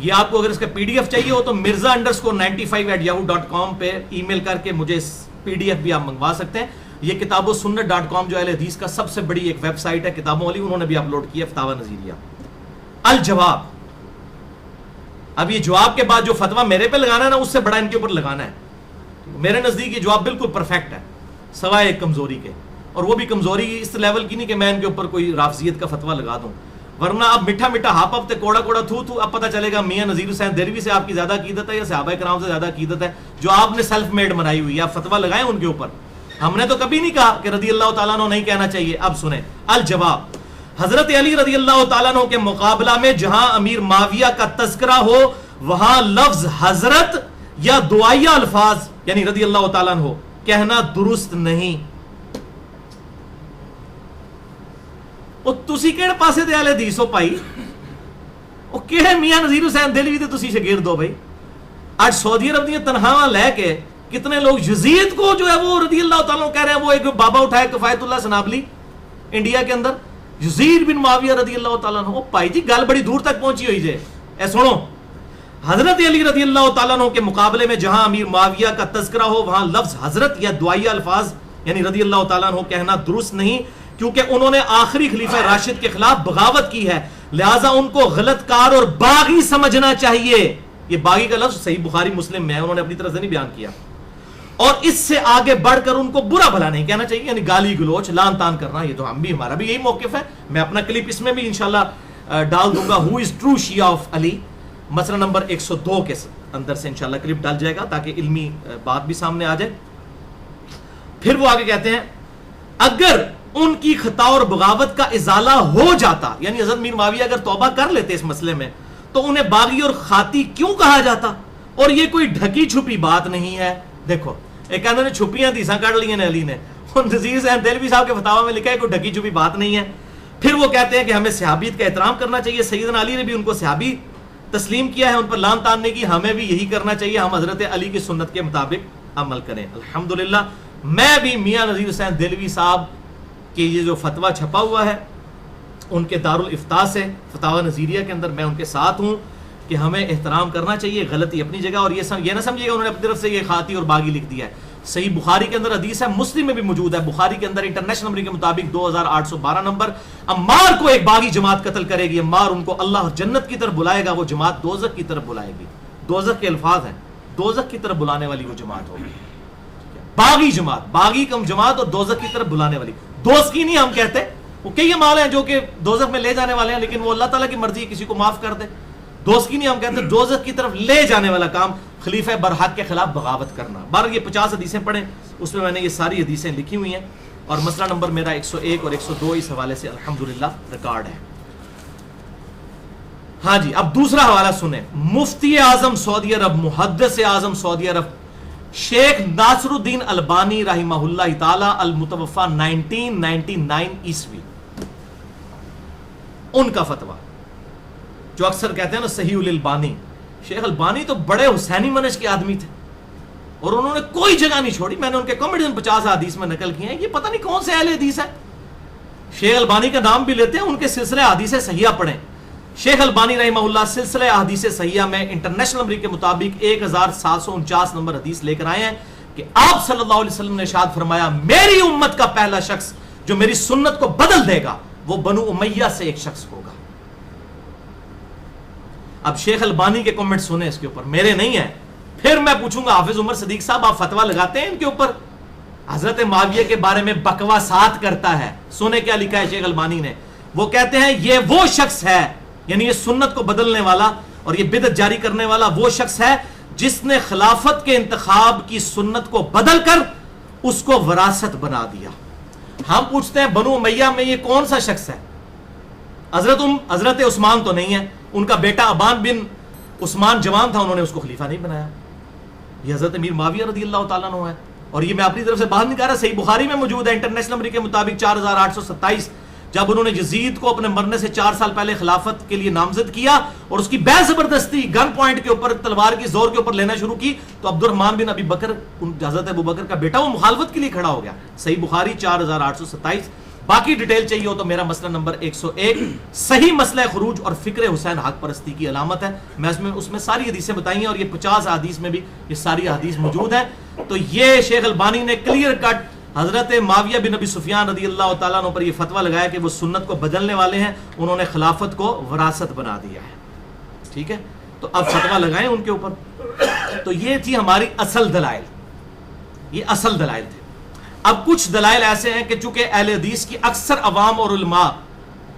یہ آپ کو اگر اس کا پی ڈی ایف چاہیے ہو تو mirza_95@yahoo.com پہ ای میل کر کے مجھے پی ڈی ایف بھی آپ منگوا سکتے ہیں. یہ کتاب و سنت.com جو اہل حدیث کا سب سے بڑی ایک ویب سائٹ ہے کتابوں والی, انہوں نے بھی اپلوڈ کیا فتاوی نظیریہ. الجواب. اب یہ جواب کے بعد جو فتویٰ میرے پہ لگانا ہے نا اس سے بڑا ان کے اوپر لگانا ہے. میرے نزدیک یہ جواب بالکل پرفیکٹ ہے سوائے ایک کمزوری کے, اور وہ بھی کمزوری اس لیول کی نہیں کہ میں ان کے اوپر کوئی رافضیت کا فتویٰ لگا دوں, ورنہ اب میٹھا میٹھا ہاپ تے کوڑا کوڑا تھو تھو, اب پتہ چلے گا میاں نذیر حسین دہلوی سے آپ کی زیادہ عقیدت ہے یا صحابہ کرام سے زیادہ عقیدت ہے جو آپ نے سیلف میڈ بنائی ہوئی ہے. آپ فتویٰ لگائیں ان کے اوپر. ہم نے تو کبھی نہیں کہا کہ رضی اللہ تعالیٰ عنہ نہیں کہنا چاہیے. اب سنیں الجواب. حضرت علی رضی اللہ تعالیٰ عنہ کے مقابلہ میں جہاں امیر معاویہ کا تذکرہ ہو وہاں لفظ حضرت یا دعائیہ الفاظ یعنی رضی اللہ تعالیٰ عنہ کہنا درست نہیں. وہ تسی کیڑے پاسے دے اہل حدیث ہو پائی, وہ کہے میاں نذیر حسین دہلوی تے تسی شاگرد ہو بھائی. آج سعودی عرب دی تنخواہ لے کے کتنے لوگ یزید کو جو ہے وہ رضی اللہ تعالیٰ کہہ رہے ہیں. وہ ایک بابا اٹھائے کفایت اللہ سنابلی انڈیا کے اندر, یزید بن معاویہ رضی اللہ تعالیٰ عنہ. پائی جی گل بڑی دور تک پہنچی ہوئی جے. اے سنو, حضرت علی رضی اللہ تعالیٰ عنہ کے مقابلے میں جہاں امیر معاویہ کا تذکرہ ہو وہاں لفظ حضرت یا دعائیہ الفاظ یعنی رضی اللہ تعالیٰ عنہ کہنا درست نہیں, کیونکہ انہوں نے آخری خلیفہ راشد کے خلاف بغاوت کی ہے, لہٰذا ان کو غلط کار اور باغی سمجھنا چاہیے. یہ باغی کا لفظ صحیح بخاری مسلم میں ہے, انہوں نے اپنی طرف سے نہیں بیان کیا. اور اس سے آگے بڑھ کر ان کو برا بھلا نہیں کہنا چاہیے, یعنی گالی گلوچ لان تان کرنا. یہ تو ہم بھی, ہمارا بھی یہی موقف ہے. میں اپنا کلپ اس میں بھی انشاءاللہ ڈال دوں گا, ہو از ٹرو شیعہ آف علی, مسئلہ نمبر 102 کے اندر سے انشاءاللہ کلپ ڈال جائے گا تاکہ علمی بات بھی سامنے آ جائے. پھر وہ آگے کہتے ہیں اگر ان کی خطا اور بغاوت کا ازالہ ہو جاتا, یعنی حضرت میر معاویہ اگر توبہ کر لیتے اس مسئلے میں, تو انہیں باغی اور خاطی کیوں کہا جاتا؟ اور یہ کوئی ڈھکی چھپی بات نہیں ہے. دیکھو ایک نے چھپیاں حدیثاں کاٹ لی ہیں علی نے, اور نذیر حسین دہلوی صاحب کے فتاوی میں لکھا ہے کوئی ڈھکی چھپی بات نہیں ہے. پھر وہ کہتے ہیں کہ ہمیں صحابیت کا احترام کرنا چاہیے, سیدنا علی نے بھی ان کو صحابی تسلیم کیا ہے, ان پر لان تان نہیں کی, ہمیں بھی یہی کرنا چاہیے, ہم حضرت علی کی سنت کے مطابق عمل کریں. الحمدللہ میں بھی میاں نذیر حسین دہلوی صاحب کہ یہ جو فتویٰ چھپا ہوا ہے ان کے دارالافتاء سے فتاوی نظیریہ کے اندر میں ان کے ساتھ ہوں کہ ہمیں احترام کرنا چاہیے, غلطی اپنی جگہ. اور یہ نہ سمجھیے انہوں نے اپنی طرف سے یہ خاطی اور باغی لکھ دیا ہے. صحیح بخاری کے اندر حدیث ہے, مسلم میں بھی موجود ہے. بخاری کے اندر انٹرنیشنل نمبر کے مطابق 2812 نمبر, عمار کو ایک باغی جماعت قتل کرے گی, عمار ان کو اللہ جنت کی طرف بلائے گا, وہ جماعت دوزخ کی طرف بلائے گی. دوزخ کے الفاظ ہیں, دوزخ کی طرف بلانے والی وہ جماعت ہوگی. باغی جماعت, باغی کم جماعت اور دوزخ کی طرف بلانے والی. دوست کی نہیں ہم کہتے, وہ کئی اعمال ہیں جو کہ دوزخ میں لے جانے والے ہیں, لیکن وہ اللہ تعالیٰ کی مرضی کسی کو معاف کر دے. دوست کی نہیں ہم کہتے, دوزخ کی طرف لے جانے والا کام خلیفہ برحق کے خلاف بغاوت کرنا. بہرحال یہ 50 حدیثیں پڑھیں, اس میں نے یہ ساری حدیثیں لکھی ہوئی ہیں, اور مسئلہ نمبر میرا 101 اور 102 اس حوالے سے الحمدللہ ریکارڈ ہے. ہاں جی, اب دوسرا حوالہ سنیں. مفتی اعظم سعودی عرب, محدث اعظم سعودی عرب شیخ ناصر الدین البانی رحمہ اللہ تعالی المتوفى 1999 عیسوی, ان کا فتویٰ جو اکثر کہتے ہیں نا صحیح الالبانی. شیخ البانی تو بڑے حسینی منہج کے آدمی تھے اور انہوں نے کوئی جگہ نہیں چھوڑی. میں نے ان کے کمنٹس 50 حدیث میں نقل کیے ہیں, یہ پتہ نہیں کون سے اہل حدیث ہے. شیخ البانی کا نام بھی لیتے ہیں, ان کے سلسلے حدیث صحیحہ پڑھیں. شیخ البانی رحمہ اللہ سلسلہ احادیث صحیحہ میں انٹرنیشنل نمبر کے مطابق 1749 نمبر حدیث لے کر آئے ہیں کہ آپ صلی اللہ علیہ وسلم نے ارشاد فرمایا, میری امت کا پہلا شخص جو میری سنت کو بدل دے گا وہ بنو امیہ سے ایک شخص ہوگا. اب شیخ البانی کے کمنٹ سنیں اس کے اوپر, میرے نہیں ہیں. پھر میں پوچھوں گا حافظ عمر صدیق صاحب آپ فتویٰ لگاتے ہیں ان کے اوپر, حضرت معاویہ کے بارے میں بکواسات کرتا ہے. سنیں کیا لکھا ہے شیخ البانی نے. وہ کہتے ہیں یہ وہ شخص ہے, یعنی یہ سنت کو بدلنے والا اور یہ بدعت جاری کرنے والا وہ شخص ہے جس نے خلافت کے انتخاب کی سنت کو بدل کر اس کو وراثت بنا دیا. ہم پوچھتے ہیں بنو امیہ میں یہ کون سا شخص ہے؟ حضرت عثمان تو نہیں ہے، ان کا بیٹا ابان بن عثمان جوان تھا، انہوں نے اس کو خلیفہ نہیں بنایا. یہ حضرت امیر معاویہ رضی اللہ تعالیٰ عنہ ہے. اور یہ میں اپنی طرف سے باہر نہیں کہہ رہا، صحیح بخاری میں موجود ہے انٹرنیشنل نمبر کے مطابق 4827. جب انہوں نے یزید کو اپنے مرنے سے 4 سال پہلے خلافت کے لیے نامزد کیا اور اس کی بے زبردستی گن پوائنٹ کے اوپر تلوار کی زور کے اوپر لینا شروع کی، تو عبد الرحمن بن ابی بکر حضرت ابو بکر کا بیٹا وہ مخالفت کے لیے کھڑا ہو گیا. صحیح بخاری 4827. باقی ڈیٹیل چاہیے ہو تو میرا مسئلہ نمبر 101 صحیح مسئلہ خروج اور فکر حسین حق پرستی کی علامت ہے. میں اس میں ساری حدیثیں بتائی ہیں اور یہ 50 حدیث میں بھی یہ ساری حدیث موجود ہیں. تو یہ شیخ البانی نے کلیئر کٹ حضرت معاویہ بن ابی سفیان رضی اللہ تعالیٰ عنہ پر یہ فتویٰ لگایا کہ وہ سنت کو بدلنے والے ہیں، انہوں نے خلافت کو وراثت بنا دیا ہے. ٹھیک ہے، تو اب فتویٰ لگائیں ان کے اوپر. تو یہ تھی ہماری اصل دلائل، یہ اصل دلائل تھے. اب کچھ دلائل ایسے ہیں کہ چونکہ اہل حدیث کی اکثر عوام اور علماء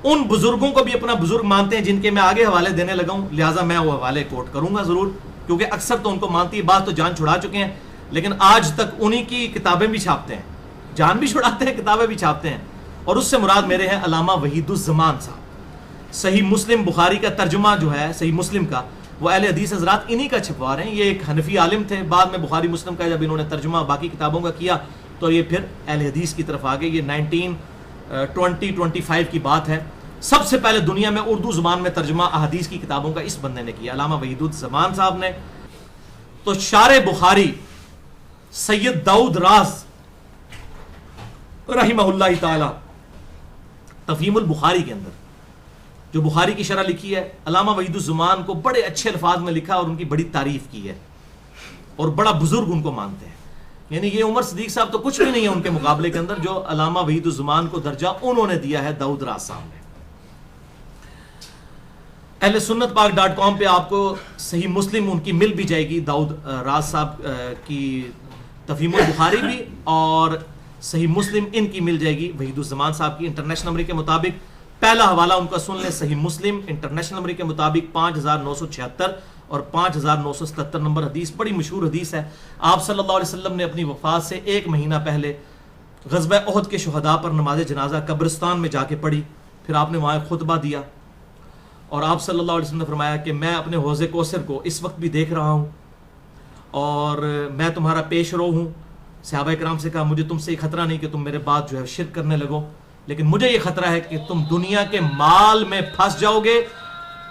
ان بزرگوں کو بھی اپنا بزرگ مانتے ہیں جن کے میں آگے حوالے دینے لگا ہوں، لہٰذا میں وہ حوالے کوٹ کروں گا ضرور، کیونکہ اکثر تو ان کو مانتی ہے. بات تو جان چھڑا چکے ہیں لیکن آج تک انہی کی کتابیں بھی چھاپتے ہیں، جان بھی چھڑاتے ہیں، کتابیں بھی چھاپتے ہیں. اور اس سے مراد میرے ہیں علامہ وحید الزمان صاحب. صحیح مسلم بخاری کا ترجمہ جو ہے صحیح مسلم کا، وہ اہل حدیث حضرات انہی کا چھپوا رہے ہیں. یہ ایک حنفی عالم تھے، بعد میں بخاری مسلم کا جب انہوں نے ترجمہ باقی کتابوں کا کیا تو یہ پھر اہل حدیث کی طرف آگے. یہ 1925 کی بات ہے. سب سے پہلے دنیا میں اردو زبان میں ترجمہ احادیث کی کتابوں کا اس بندے نے کیا، علامہ وحید الزمان صاحب نے. تو شارح بخاری سید داؤد راز رحمہ اللہ تعالی تفہیم البخاری کے اندر جو بخاری کی شرح لکھی ہے، علامہ وحید الزمان کو بڑے اچھے الفاظ میں لکھا اور ان کی بڑی تعریف کی ہے اور بڑا بزرگ ان کو مانتے ہیں. یعنی یہ عمر صدیق صاحب تو کچھ بھی نہیں ہے ان کے مقابلے کے اندر جو علامہ وحید الزمان کو درجہ انہوں نے دیا ہے داؤد راز صاحب نے. اہل سنت پاک .com پہ آپ کو صحیح مسلم ان کی مل بھی جائے گی، داؤد راز صاحب کی تفہیم البخاری بھی اور صحیح مسلم ان کی مل جائے گی وحید الزمان صاحب کی. انٹرنیشنل نمبر کے مطابق پہلا حوالہ ان کا سن لیں، صحیح مسلم انٹرنیشنل نمبر کے مطابق 5976 اور 5977 نمبر حدیث. بڑی مشہور حدیث ہے. آپ صلی اللہ علیہ وسلم نے اپنی وفات سے 1 مہینہ پہلے غزوہ احد کے شہداء پر نماز جنازہ قبرستان میں جا کے پڑھی، پھر آپ نے وہاں خطبہ دیا اور آپ صلی اللہ علیہ وسلم نے فرمایا کہ میں اپنے حوض کوثر کو اس وقت بھی دیکھ رہا ہوں اور میں تمہارا پیش رو ہوں. صحابہ کرام سے کہا مجھے تم سے یہ خطرہ نہیں کہ تم میرے بعد جو ہے شرک کرنے لگو، لیکن مجھے یہ خطرہ ہے کہ تم دنیا کے مال میں پھنس جاؤ گے،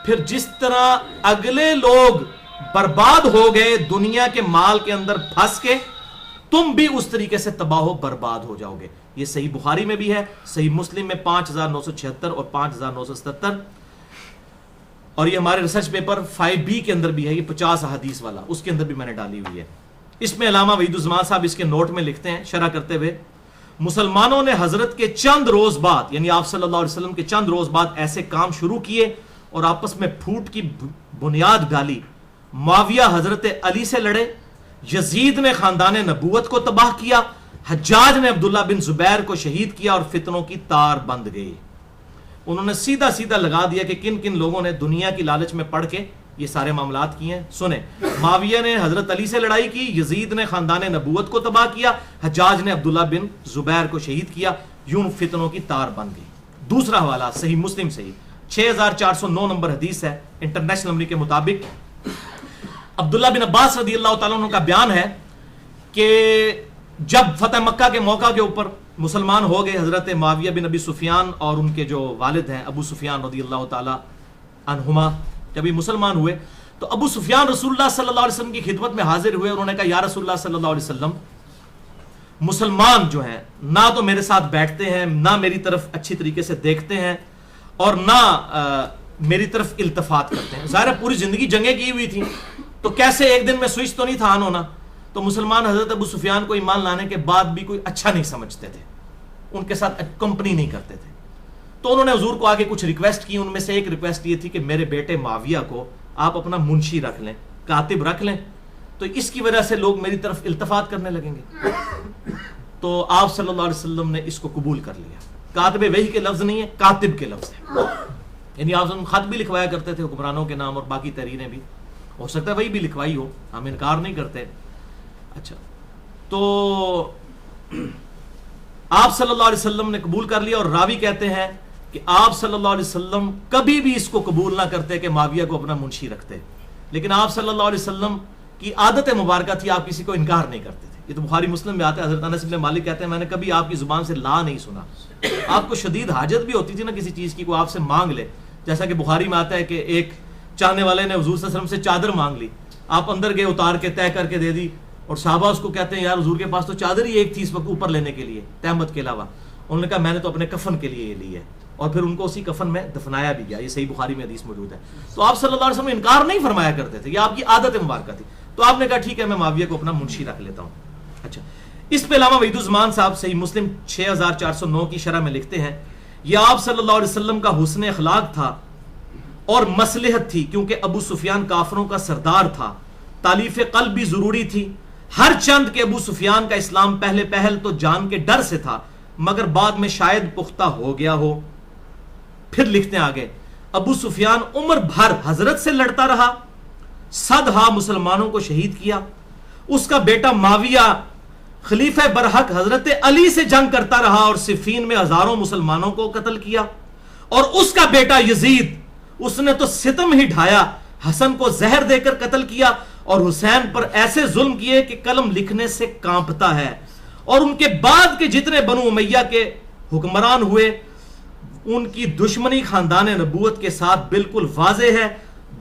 پھر جس طرح اگلے لوگ برباد ہو گئے دنیا کے مال کے اندر پھنس کے، تم بھی اس طریقے سے تباہ و برباد ہو جاؤ گے. یہ صحیح بخاری میں بھی ہے، صحیح مسلم میں 5976 اور 5977 اور یہ ہمارے ریسرچ پیپر 5B کے اندر بھی ہے، یہ 50 احادیث والا، اس کے اندر بھی میں نے ڈالی ہوئی ہے. اس میں علامہ وحید الزمان صاحب اس کے نوٹ میں لکھتے ہیں شرح کرتے ہوئے، مسلمانوں نے حضرت کے چند روز بعد یعنی آپ صلی اللہ علیہ وسلم کے چند روز بعد ایسے کام شروع کیے اور آپس میں پھوٹ کی بنیاد ڈالی. معاویہ حضرت علی سے لڑے، یزید نے خاندان نبوت کو تباہ کیا، حجاج نے عبداللہ بن زبیر کو شہید کیا اور فتنوں کی تار بند گئی. انہوں نے سیدھا سیدھا لگا دیا کہ کن کن لوگوں نے دنیا کی لالچ میں پڑھ کے یہ سارے معاملات کیے ہیں. سنیں، معاویہ نے حضرت علی سے لڑائی کی، یزید نے خاندان نبوت کو تباہ کیا، حجاج نے عبداللہ بن زبیر کو شہید کیا، یوں فتنوں کی تار بن گئی. دوسرا حوالہ صحیح مسلم سے 6409 نمبر حدیث ہے انٹرنیشنل نمبر کے مطابق. عبداللہ بن عباس رضی اللہ تعالیٰ عنہ کا بیان ہے کہ جب فتح مکہ کے موقع کے اوپر مسلمان ہو گئے حضرت معاویہ بن ابی سفیان اور ان کے جو والد ہیں ابو سفیان رضی اللہ تعالیٰ عنہما، جب یہ مسلمان ہوئے تو ابو سفیان رسول اللہ صلی اللہ علیہ وسلم کی خدمت میں حاضر ہوئے. انہوں نے کہا یا رسول اللہ صلی اللہ علیہ وسلم، مسلمان جو ہیں نہ تو میرے ساتھ بیٹھتے ہیں، نہ میری طرف اچھی طریقے سے دیکھتے ہیں اور نہ میری طرف التفات کرتے ہیں. ظاہر ہے پوری زندگی جنگیں کی ہوئی تھیں تو کیسے ایک دن میں سوئچ تو نہیں تھا آن ہونا. تو مسلمان حضرت ابو سفیان کو ایمان لانے کے بعد بھی کوئی اچھا نہیں سمجھتے تھے، ان کے ساتھ کمپنی نہیں کرتے تھے. تو انہوں نے حضور کو آگے کچھ ریکویسٹ کی. ان میں سے ایک ریکویسٹ یہ تھی کہ میرے بیٹے معاویہ کو آپ اپنا منشی رکھ لیں، کاتب رکھ لیں، تو اس کی وجہ سے لوگ میری طرف التفات کرنے لگیں گے. تو آپ صلی اللہ علیہ وسلم نے اس کو قبول کر لیا. کاتب وحی کے لفظ نہیں ہے، کاتب کے لفظ ہے. یعنی آپ خط بھی لکھوایا کرتے تھے حکمرانوں کے نام اور باقی تحریریں بھی، ہو سکتا ہے وہی بھی لکھوائی ہو، ہم انکار نہیں کرتے. اچھا، تو آپ صلی اللہ علیہ وسلم نے قبول کر لیا، اور راوی کہتے ہیں کہ آپ صلی اللہ علیہ وسلم کبھی بھی اس کو قبول نہ کرتے کہ معاویہ کو اپنا منشی رکھتے، لیکن آپ صلی اللہ علیہ وسلم کی عادت مبارکہ تھی، آپ کسی کو انکار نہیں کرتے تھے. یہ تو بخاری مسلم میں آتا ہے. حضرت انس بن مالک کہتے ہیں میں نے کبھی آپ کی زبان سے لا نہیں سنا. آپ کو شدید حاجت بھی ہوتی تھی نا کسی چیز کی، کوئی آپ سے مانگ لے، جیسا کہ بخاری میں آتا ہے کہ ایک چاہنے والے نے حضور صلی اللہ علیہ وسلم سے چادر مانگ لی، آپ اندر گئے، اتار کے طے کر کے دے دی، اور صحابہ اس کو کہتے ہیں یار حضور کے پاس تو چادر ہی ایک تھی اس وقت اوپر لینے کے لیے تہمت کے علاوہ. انہوں نے کہا میں نے تو اپنے کفن کے لیے یہ لی ہے، اور پھر ان کو اسی کفن میں دفنایا بھی گیا. یہ صحیح بخاری میں حدیث موجود ہے. تو آپ صلی اللہ علیہ وسلم انکار نہیں فرمایا کرتے تھے، یہ آپ کی عادت مبارکہ تھی. تو آپ نے کہا ٹھیک ہے میں معاویہ کو اپنا منشی رکھ لیتا ہوں. اچھا، اس پہ علامہ وحید الزمان صاحب صحیح مسلم 6409 کی شرح میں لکھتے ہیں یہ آپ صلی اللہ علیہ وسلم کا حسن اخلاق تھا اور مصلحت تھی، کیونکہ ابو سفیان کافروں کا سردار تھا. تالیف قلب بھی ضروری تھی، ہر چند کہ ابو سفیان کا اسلام پہلے پہل تو جان کے ڈر سے تھا، مگر بعد میں شاید پختہ ہو گیا ہو. پھر لکھتے ہیں آگے، ابو سفیان عمر بھر حضرت سے لڑتا رہا، صدہا مسلمانوں کو شہید کیا. اس کا بیٹا معاویہ خلیفہ برحق حضرت علی سے جنگ کرتا رہا اور صفین میں ہزاروں مسلمانوں کو قتل کیا. اور اس کا بیٹا یزید، اس نے تو ستم ہی ڈھایا، حسن کو زہر دے کر قتل کیا اور حسین پر ایسے ظلم کیے کہ قلم لکھنے سے کانپتا ہے. اور ان کے بعد کے جتنے بنو امیہ کے حکمران ہوئے ان کی دشمنی خاندان نبوت کے ساتھ بالکل واضح ہے.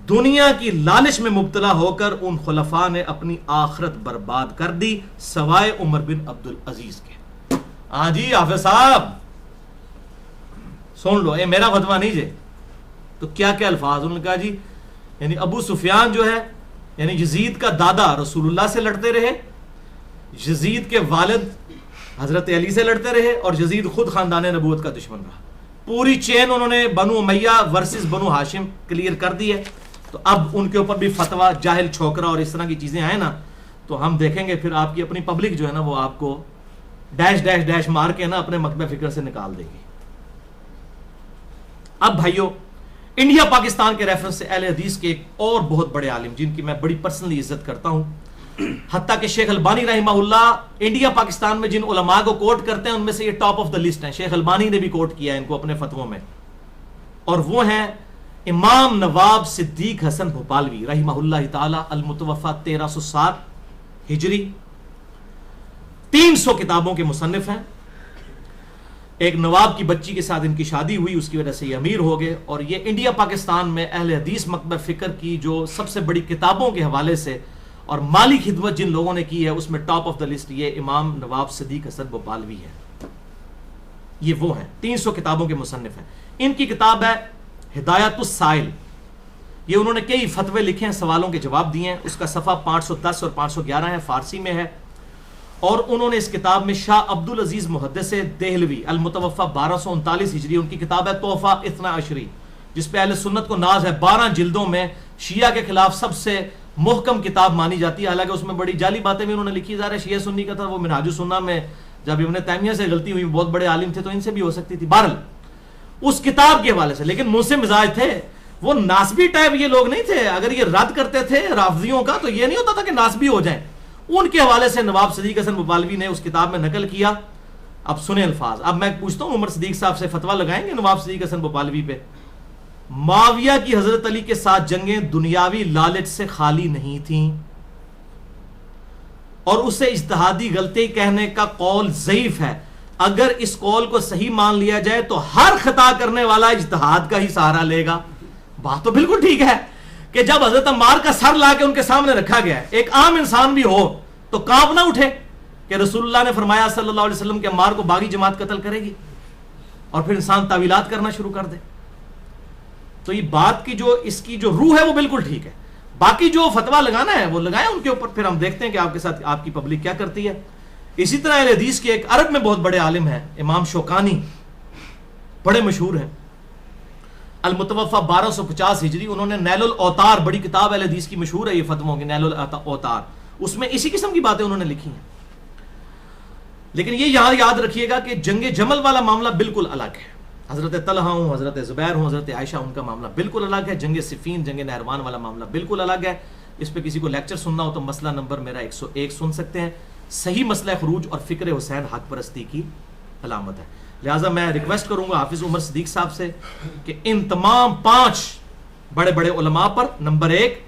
دنیا کی لالچ میں مبتلا ہو کر ان خلفاء نے اپنی آخرت برباد کر دی سوائے عمر بن عبد العزیز کے. ہاں جی حافظ صاحب سن لو، یہ میرا فتویٰ نہیں جی. تو کیا کیا الفاظ انہوں نے کہا جی، یعنی ابو سفیان جو ہے یعنی یزید کا دادا رسول اللہ سے لڑتے رہے، یزید کے والد حضرت علی سے لڑتے رہے، اور یزید خود خاندان نبوت کا دشمن رہا. پوری چین انہوں نے بنو امیہ ورسز بنو ہاشم کلیئر کر دی ہے. تو اب ان کے اوپر بھی فتویٰ جاہل چھوکرا اور اس طرح کی چیزیں آئیں نا تو ہم دیکھیں گے پھر آپ کی اپنی پبلک جو ہے نا وہ آپ کو ڈیش ڈیش ڈیش مار کے نا اپنے مکتب فکر سے نکال دے گی. اب بھائیو، انڈیا پاکستان کے ریفرنس سے اہل حدیث کے ایک اور بہت بڑے عالم جن کی میں بڑی پرسنلی عزت کرتا ہوں، حتیٰ کہ شیخ البانی رحمہ اللہ انڈیا پاکستان میں جن علماء کو کوٹ کرتے ہیں ان میں سے یہ ٹاپ آف دا لسٹ ہیں. شیخ البانی نے بھی کوٹ کیا ہے ان کو اپنے فتووں میں، اور وہ ہیں امام نواب صدیق حسن بھوپالوی رحمہ اللہ تعالی، المتوفی 1307 ہجری. 300 کتابوں کے مصنف ہیں. ایک نواب کی بچی کے ساتھ ان کی شادی ہوئی، اس کی وجہ سے یہ امیر ہو گئے، اور یہ انڈیا پاکستان میں اہل حدیث مکتب فکر کی جو سب سے بڑی کتابوں کے حوالے سے اور مالی خدمت جن لوگوں نے کی ہے اس میں ٹاپ آف دا لسٹ یہ امام نواب صدیق حسن بھوپالوی ہے. یہ وہ ہیں 300 کتابوں کے مصنف ہیں. ان کی کتاب ہے ہدایت السائل. یہ انہوں نے کئی فتوے لکھے ہیں، سوالوں کے جواب دیے ہیں. اس کا صفحہ 510 اور 511 ہے، فارسی میں ہے. اور انہوں نے اس کتاب میں شاہ عبد العزیز محدث دہلوی المتوفی 1239 ہجری، ان کی کتاب ہے تحفہ اثنا عشری جس پہ اہل سنت کو ناز ہے. 12 جلدوں میں شیعہ کے خلاف سب سے محکم کتاب مانی جاتی ہے. حالانکہ اس میں بڑی جعلی باتیں بھی انہوں نے لکھی. ظاہر ہے شیعہ سنی کا تھا، وہ منہاج السنہ میں جب ابن تیمیہ سے غلطی ہوئی، بہت بڑے عالم تھے تو ان سے بھی ہو سکتی تھی. بہرحال اس کتاب کے حوالے سے، لیکن منہ سے مزاج تھے، وہ ناسبی ٹائپ یہ لوگ نہیں تھے. اگر یہ رد کرتے تھے رافضیوں کا تو یہ نہیں ہوتا تھا کہ ناسبی ہو جائیں. ان کے حوالے سے نواب صدیق حسن بھوپالوی نے اس کتاب میں نقل کیا. اب سنیں الفاظ. اب میں پوچھتا ہوں عمر صدیق صاحب سے فتویٰ لگائیں گے نواب صدیق حسن بھوپالوی پہ؟ معاویہ کی حضرت علی کے ساتھ جنگیں دنیاوی لالچ سے خالی نہیں تھیں، اور اسے اجتہادی غلطی کہنے کا قول ضعیف ہے. اگر اس قول کو صحیح مان لیا جائے تو ہر خطا کرنے والا اجتہاد کا ہی سہارا لے گا. بات تو بالکل ٹھیک ہے کہ جب حضرت عمار کا سر لا کے ان کے سامنے رکھا گیا ہے، ایک عام انسان بھی ہو تو کانپ نہ اٹھے کہ رسول اللہ نے فرمایا صلی اللہ علیہ وسلم کہ عمار کو باغی جماعت قتل کرے گی، اور پھر انسان تعویلات کرنا شروع کر دے. تو یہ بات کی جو اس کی جو روح ہے وہ بالکل ٹھیک ہے. باقی جو فتویٰ لگانا ہے وہ لگائیں ان کے اوپر، پھر ہم دیکھتے ہیں کہ آپ کے ساتھ آپ کی پبلک کیا کرتی ہے. اسی طرح اہل حدیث کے ایک عرب میں بہت بڑے عالم ہیں امام شوکانی، بڑے مشہور ہیں، المتوفی 1250 ہجری. انہوں نے نیل الاوتار، بڑی کتاب اہل حدیث کی مشہور ہے یہ فتووں کی، نیل الاوتار، اس میں اسی قسم کی باتیں انہوں نے لکھی ہیں. لیکن یہ یہاں یاد رکھیے گا کہ جنگ جمل والا معاملہ بالکل الگ ہے. حضرت طلحہ ہوں، حضرت زبیر ہوں، حضرت عائشہ، ان کا معاملہ بالکل الگ ہے. جنگ صفین، جنگ نہروان والا معاملہ بالکل الگ ہے. اس پہ کسی کو لیکچر سننا ہو تو مسئلہ نمبر میرا 101 سن سکتے ہیں. صحیح مسئلہ خروج اور فکر حسین حق پرستی کی علامت ہے. لہٰذا میں ریکویسٹ کروں گا حافظ عمر صدیق صاحب سے کہ ان تمام 5 بڑے بڑے علماء پر، نمبر 1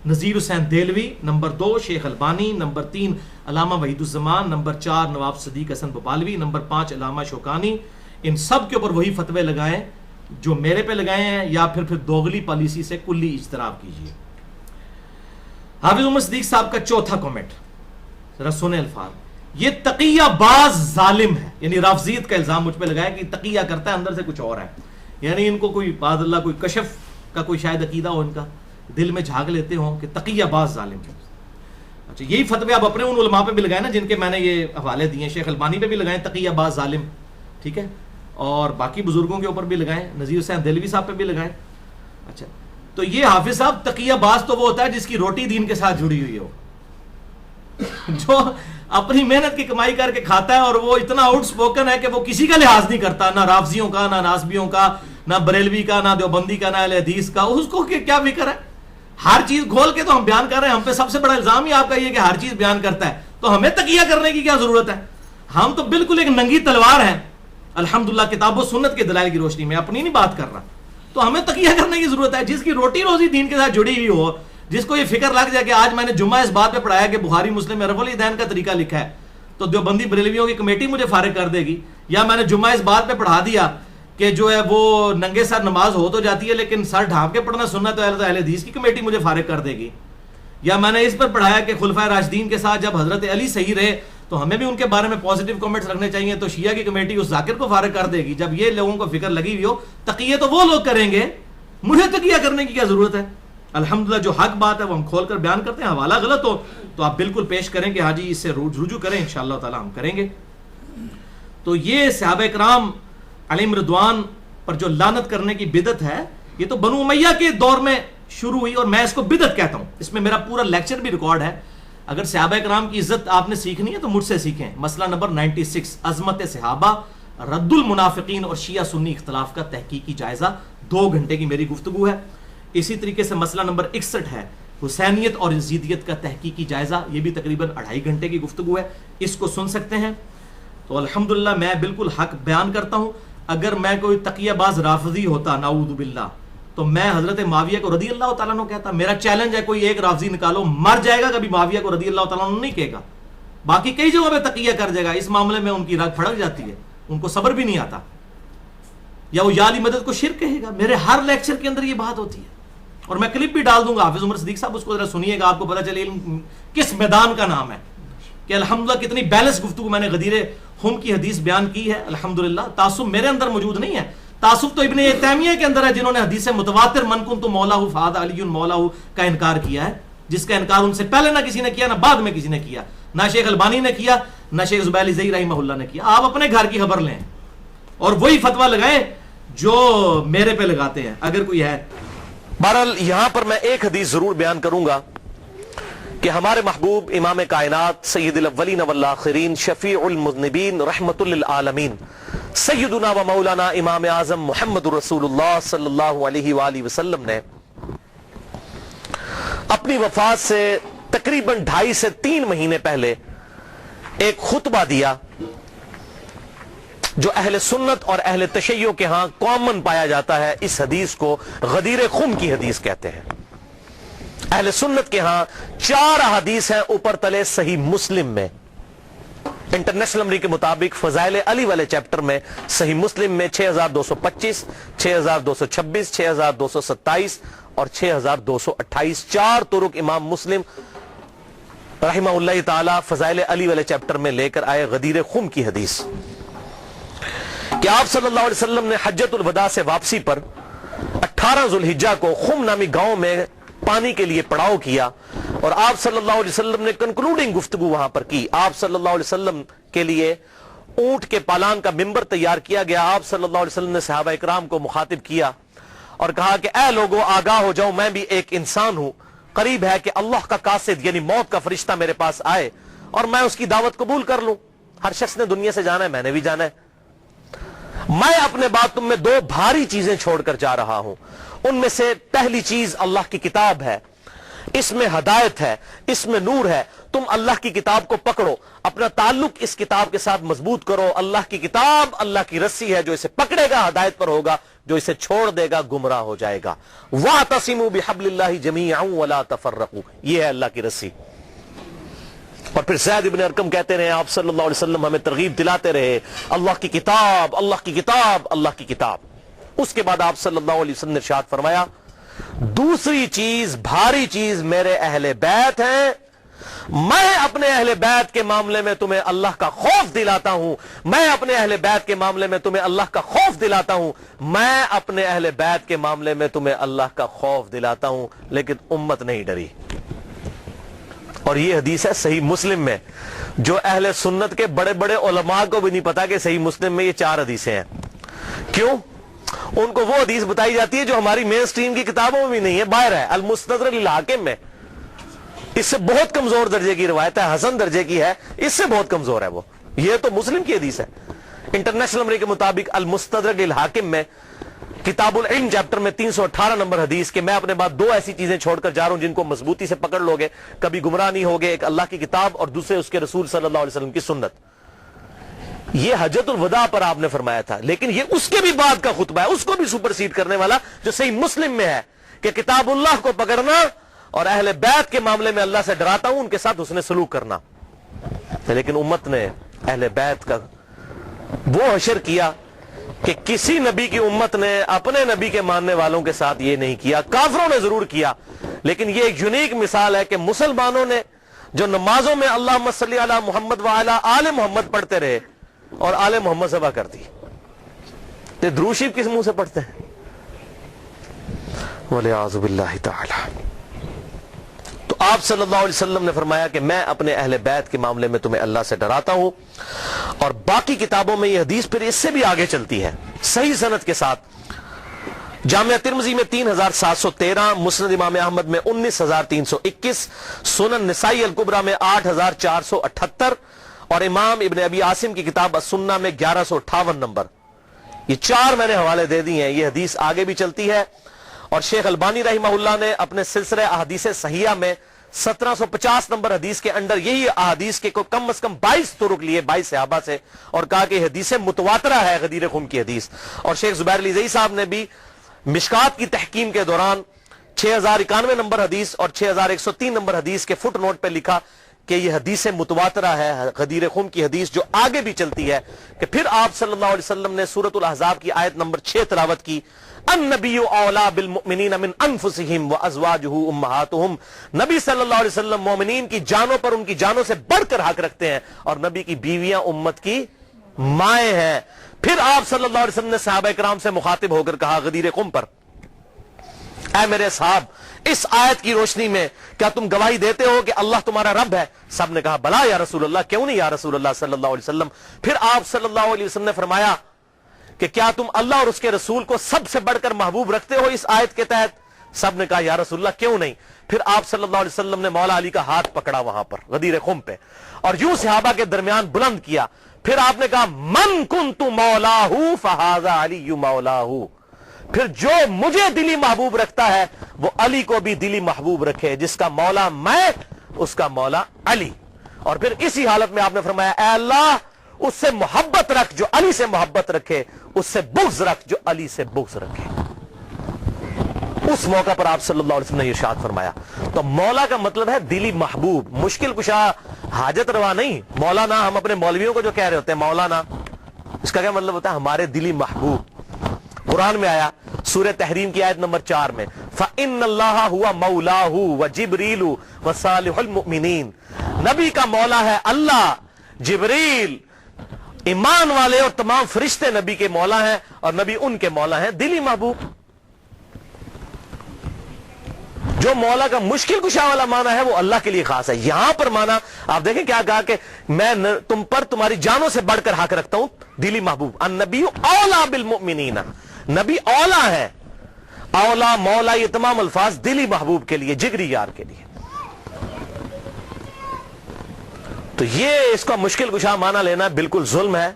نذیر حسین دہلوی، نمبر 2 شیخ البانی، نمبر 3 علامہ وحید الزمان، نمبر 4 نواب صدیق حسن بھوپالوی، نمبر 5 علامہ شوکانی، ان سب کے اوپر وہی فتوے لگائیں جو میرے پہ لگائے ہیں، یا پھر دوغلی پالیسی سے کلی اجتناب کیجیے. حافظ عمر صدیق صاحب کا چوتھا کامنٹ ذرا سنیں الفاظ. یہ تقیہ باز ظالم ہے، یعنی رافضیت کا الزام مجھ پہ لگایا کہ تقیہ کرتا ہے اندر سے کچھ اور ہے. یعنی ان کو کوئی باذ اللہ کوئی کشف کا کوئی شاید عقیدہ ہو، ان کا دل میں جھاگ لیتے ہوں کہ تقیہ باز ظالم ہے. اچھا یہی فتوے آپ اپنے ان علماء پہ بھی لگائیں نا جن کے میں نے یہ حوالے دیے ہیں. شیخ البانی پہ بھی لگائیں تقیہ باز ظالم، ٹھیک ہے، اور باقی بزرگوں کے اوپر بھی لگائیں، نذیر حسین دہلوی صاحب پہ بھی لگائیں. اچھا تو یہ حافظ صاحب تقیہ باز تو وہ ہوتا ہے جس کی روٹی دین کے ساتھ جڑی ہوئی ہو، جو اپنی محنت کی کمائی کر کے کھاتا ہے اور وہ اتنا آؤٹ سپوکن ہے کہ وہ کسی کا لحاظ نہیں کرتا، نہ رافضیوں کا، نہ ناسبیوں کا، نہ بریلوی کا، نہ دیوبندی کا، نہ اہل حدیث کا. اس کو کیا فکر ہے؟ ہر چیز کھول کے تو ہم بیان کر رہے ہیں. ہم پہ سب سے بڑا الزام ہی آپ کا یہ کہ ہر چیز بیان کرتا ہے، تو ہمیں تقیہ کرنے کی کیا ضرورت ہے؟ ہم تو بالکل ایک ننگی تلوار ہیں الحمدللہ کتاب و سنت کے دلائل کی روشنی میں، اپنی نہیں بات کر رہا. تو ہمیں تقیہ کرنے کی ضرورت ہے. جس کی روٹی روزی دین کے ساتھ جڑی ہوئی ہو، جس کو یہ فکر لگ جائے کہ آج میں نے جمعہ اس بات پہ پڑھایا کہ بخاری مسلم میں رفع الیدین کا طریقہ لکھا ہے تو دیوبندی بریلویوں کی کمیٹی مجھے فارغ کر دے گی، یا میں نے جمعہ اس بات پہ پڑھا دیا کہ جو ہے وہ ننگے سر نماز ہو تو جاتی ہے لیکن سر ڈھانپ کے پڑھنا سنت ہے تو اہل حدیث کی کمیٹی مجھے فارغ کر دے گی. یا میں نے اس پر پڑھایا کہ خلفائے راشدین کے ساتھ جب حضرت علی صحیح رہے تو ہمیں بھی ان کے بارے میں پازیٹیو کمنٹس رکھنے چاہیے، تو شیعہ کی کمیٹی اس ذاکر کو فارغ کر دے گی. جب یہ لوگوں کو فکر لگی ہوئی ہو، تقیہ تو وہ لوگ کریں گے، مجھے تقیہ کرنے کی کیا ضرورت ہے؟ الحمدللہ جو حق بات ہے وہ ہم کھول کر بیان کرتے ہیں. حوالہ غلط ہو تو آپ بالکل پیش کریں کہ ہاں جی اس سے رجوع کریں، انشاءاللہ تعالی ہم کریں گے. تو یہ صحابہ کرام علیہم رضوان پر جو لعنت کرنے کی بدعت ہے، یہ تو بنو امیہ کے دور میں شروع ہوئی اور میں اس کو بدعت کہتا ہوں. اس میں میرا پورا لیکچر بھی ریکارڈ ہے. اگر صحابہ کرام کی عزت آپ نے سیکھنی ہے تو مجھ سے سیکھیں. مسئلہ نمبر 96 عظمت صحابہ، رد المنافقین اور شیعہ سنی اختلاف کا تحقیقی جائزہ، 2 گھنٹے کی میری گفتگو ہے. اسی طریقے سے مسئلہ نمبر 61 ہے حسینیت اور یزیدیت کا تحقیقی جائزہ، یہ بھی تقریباً 2.5 گھنٹے کی گفتگو ہے. اس کو سن سکتے ہیں. تو الحمدللہ میں بالکل حق بیان کرتا ہوں. اگر میں کوئی تقیہ باز رافضی ہوتا نعوذ باللہ تو میں حضرت معاویہ کو رضی اللہ تعالیٰ عنہ کہتا. میرا چیلنج ہے کوئی ایک رافضی نکالو، مر جائے گا کبھی معاویہ کو رضی اللہ تعالیٰ عنہ نہیں کہے گا، باقی کئی جگہوں پہ تقیہ کر جائے گا. اس معاملے میں ان کی رگ پھڑک جاتی ہے، ان کو صبر بھی نہیں آتا. یا وہ یا علی مدد کو شرک کہے گا. میرے ہر لیکچر کے اندر یہ بات ہوتی ہے اور میں کلپ بھی ڈال دوں گا. حافظ عمر صدیق صاحب اس کو ذرا سنیے گا، آپ کو پتہ چلے کس میدان کا نام ہے کہ الحمدللہ کتنی بیلنس گفتگو میں نے غدیر خم کی حدیث بیان کی ہے. الحمدللہ تعصب میرے اندر موجود نہیں ہے. تعصب تو ابن تیمیہ کے اندر ہے جنہوں نے حدیث متواتر من کنت مولاہ فہذا علی مولاہ کا انکار کیا ہے، جس کا انکار ان سے پہلے نہ کسی نے کیا نہ بعد میں کسی نے کیا، نہ شیخ البانی نے کیا نہ شیخ زبیلی زئی رحمہ اللہ نے کیا. آپ اپنے گھر کی خبر لیں اور وہی فتویٰ لگائیں جو میرے پہ لگاتے ہیں اگر کوئی ہے. بہرحال یہاں پر میں ایک حدیث ضرور بیان کروں گا کہ ہمارے محبوب امام کائنات سید الاولین والآخرین شفیع المذنبین رحمت للعالمین سیدنا و مولانا امام اعظم محمد رسول اللہ صلی اللہ علیہ وآلہ وسلم نے اپنی وفات سے تقریباً 2.5 سے 3 مہینے پہلے ایک خطبہ دیا جو اہل سنت اور اہل تشیع کے ہاں کامن پایا جاتا ہے. اس حدیث کو غدیر خم کی حدیث کہتے ہیں. اہل سنت کے ہاں 4 حدیث ہیں اوپر تلے صحیح مسلم میں. انٹرنیشنل نمبر کے مطابق فضائل علی والے چیپٹر میں صحیح مسلم میں 6225 6226 6227 اور 6228 4 طرق امام مسلم رحمہ اللہ تعالی فضائل علی والے چیپٹر میں لے کر آئے. غدیر خم کی حدیث کہ آپ صلی اللہ علیہ وسلم نے حجۃ الوداع سے واپسی پر 18 ذوالحجہ کو خم نامی گاؤں میں پانی کے لیے پڑاؤ کیا اور آپ صلی اللہ علیہ وسلم نے کنکلوڈنگ گفتگو وہاں پر کی. آپ صلی اللہ علیہ وسلم کے لیے اونٹ کے پالان کا ممبر تیار کیا گیا. آپ صلی اللہ علیہ وسلم نے صحابہ اکرام کو مخاطب کیا اور کہا کہ اے لوگو آگاہ ہو جاؤ، میں بھی ایک انسان ہوں. قریب ہے کہ اللہ کا قاصد یعنی موت کا فرشتہ میرے پاس آئے اور میں اس کی دعوت قبول کر لوں. ہر شخص نے دنیا سے جانا ہے، میں نے بھی جانا ہے. میں اپنے بعد تم میں 2 بھاری چیزیں چھوڑ کر جا رہا ہوں. ان میں سے پہلی چیز اللہ کی کتاب ہے اس میں ہدایت ہے، اس میں نور ہے. تم اللہ کی کتاب کو پکڑو، اپنا تعلق اس کتاب کے ساتھ مضبوط کرو. اللہ کی کتاب اللہ کی رسی ہے، جو اسے پکڑے گا ہدایت پر ہوگا، جو اسے چھوڑ دے گا گمراہ ہو جائے گا. وَاعْتَصِمُوا بِحَبْلِ اللَّهِ جَمِيعًا وَلَا تَفَرَّقُوا، یہ ہے اللہ کی رسی. اور پھر زید ابن ارقم کہتے رہے آپ صلی اللہ علیہ وسلم ہمیں ترغیب دلاتے رہے اللہ کی کتاب، اللہ کی کتاب، اللہ کی کتاب. اس کے بعد آپ صلی اللہ علیہ وسلم نے ارشاد فرمایا دوسری چیز، بھاری چیز میرے اہل بیت ہیں. میں اپنے اہل بیت کے معاملے میں تمہیں اللہ کا خوف دلاتا ہوں، میں اپنے اہل بیت کے معاملے میں تمہیں اللہ کا خوف دلاتا ہوں، میں اپنے اہل بیت کے معاملے میں تمہیں اللہ کا خوف دلاتا ہوں. لیکن امت نہیں ڈری. اور یہ حدیث ہے صحیح مسلم میں، جو اہل سنت کے بڑے بڑے علماء کو بھی نہیں پتا کہ صحیح مسلم میں یہ 4 حدیثیں ہیں. کیوں؟ ان کو وہ حدیث بتائی جاتی ہے جو ہماری مین سٹریم کی کتابوں میں بھی نہیں ہے، باہر ہے المستدرک للحاکم میں. اس سے بہت کمزور درجے کی روایت ہے، حسن درجے کی ہے، اس سے بہت کمزور ہے وہ. یہ تو مسلم کی حدیث ہے. انٹرنیشنل نمبر کے مطابق المستدرک للحاکم میں کتاب العلم چیپٹر میں 318 نمبر حدیث کہ میں اپنے بعد 2 ایسی چیزیں چھوڑ کر جا رہا ہوں جن کو مضبوطی سے پکڑ لوگے کبھی گمراہ نہیں ہوگے. ایک اللہ کی کتاب اور دوسرے اس کے رسول صلی اللہ علیہ وسلم کی سنت. یہ حجۃ الوداع پر آپ نے فرمایا تھا، لیکن یہ اس کے بھی بعد کا خطبہ ہے، اس کو بھی سپر سیڈ کرنے والا، جو صحیح مسلم میں ہے کہ کتاب اللہ کو پکڑنا اور اہل بیت کے معاملے میں اللہ سے ڈراتا ہوں، ان کے ساتھ حسن سلوک کرنا. لیکن امت نے اہل بیت کا وہ حشر کیا کہ کسی نبی کی امت نے اپنے نبی کے ماننے والوں کے ساتھ یہ نہیں کیا. کافروں نے ضرور کیا، لیکن یہ ایک یونیک مثال ہے کہ مسلمانوں نے جو نمازوں میں اللہم صلی علی محمد وعلی آل محمد پڑھتے رہے اور آل محمد ذبح کر دی. یہ درود شریف کس منہ سے پڑھتے ہیں؟ وَلِعَاذُ بِاللَّهِ تَعَالَى. تو آپ صلی اللہ علیہ وسلم نے فرمایا کہ میں اپنے اہل بیت کے معاملے میں تمہیں اللہ سے ڈراتا ہوں. اور باقی کتابوں میں یہ حدیث پھر اس سے بھی آگے چلتی ہے صحیح سند کے ساتھ. جامعہ ترمذی میں 3713، مسند امام احمد میں 19321، سنن نسائی الکبریٰ میں 8478 اور امام ابن ابی عاصم کی کتاب السنہ میں 1158 نمبر. یہ 4 میں نے حوالے دے دی ہیں. یہ حدیث آگے بھی چلتی ہے اور شیخ البانی رحمہ اللہ نے اپنے سلسلہ احادیث صحیحہ میں 1750 نمبر حدیث کے اندر یہی احادیث کے کم از کم 22 طرق لیے 22 صحابہ سے اور کہا کہ حدیث متواترہ ہے غدیر خم کی حدیث. اور شیخ زبیر علی زئی صاحب نے بھی مشکات کی تحکیم کے دوران 6091 نمبر حدیث اور 6103 نمبر حدیث کے فٹ نوٹ پہ لکھا کہ یہ حدیث متواترہ ہے غدیر خم کی حدیث، جو آگے بھی چلتی ہے کہ پھر آپ صلی اللہ علیہ وسلم نے سورۃ الاحزاب کی آیت نمبر 6 تلاوت کی. النبی اولا بالمؤمنین من انفسہم وازواجہ امہاتہم. نبی صلی اللہ علیہ وسلم مومنین کی جانوں پر ان کی جانوں سے بڑھ کر حق رکھتے ہیں اور نبی کی بیویاں امت کی مائیں ہیں. پھر آپ صلی اللہ علیہ وسلم نے صحابہ کرام سے مخاطب ہو کر کہا غدیر قم پر، اے میرے صحاب، اس آیت کی روشنی میں کیا تم گواہی دیتے ہو کہ اللہ تمہارا رب ہے؟ سب نے کہا بلا یا رسول اللہ، کیوں نہیں یا رسول اللہ صلی اللہ علیہ وسلم. پھر آپ صلی اللہ علیہ وسلم نے فرمایا کہ کیا تم اللہ اور اس کے رسول کو سب سے بڑھ کر محبوب رکھتے ہو اس آیت کے تحت؟ سب نے کہا یا رسول اللہ کیوں نہیں. پھر آپ صلی اللہ علیہ وسلم نے مولا علی کا ہاتھ پکڑا وہاں پر غدیر خم پہ اور یوں صحابہ کے درمیان بلند کیا. پھر آپ نے کہا من کنت مولاہ فہذا علی مولاہ. پھر جو مجھے دلی محبوب رکھتا ہے وہ علی کو بھی دلی محبوب رکھے. جس کا مولا میں، اس کا مولا علی. اور پھر اسی حالت میں آپ نے فرمایا اے اللہ اس سے محبت رکھ جو علی سے محبت رکھے، اس سے بغض رکھ جو علی سے بغض رکھے. اس موقع پر آپ صلی اللہ علیہ وسلم نے ارشاد فرمایا. تو مولا کا مطلب ہے دلی محبوب، مشکل کشا، حاجت روا نہیں. مولانا ہم اپنے مولویوں کو جو کہہ رہے ہوتے ہیں مولانا، اس کا کیا مطلب ہوتا ہے؟ ہمارے دلی محبوب. قرآن میں آیا سورہ تحریم کی آیت نمبر 4 میں فَإِنَّ اللَّهَ هُوَ مَوْلَاهُ وَجِبْرِيلُ وَصَالِحُ الْمُؤْمِنِينَ. نبی کا مولا ہے اللہ، جبریل، ایمان والے اور تمام فرشتے نبی کے مولا ہیں اور نبی ان کے مولا ہیں دلی محبوب. جو مولا کا مشکل کشا والا معنی ہے وہ اللہ کے لیے خاص ہے. یہاں پر معنی آپ دیکھیں کیا کہا کہ میں تم پر تمہاری جانوں سے بڑھ کر حق رکھتا ہوں دلی محبوب. النبی اولا بالمؤمنین، نبی اولا ہے. اولا مولا یہ تمام الفاظ دلی محبوب کے لیے، جگری یار کے لیے. تو یہ اس کا مشکل کشا معنی لینا بالکل ظلم ہے.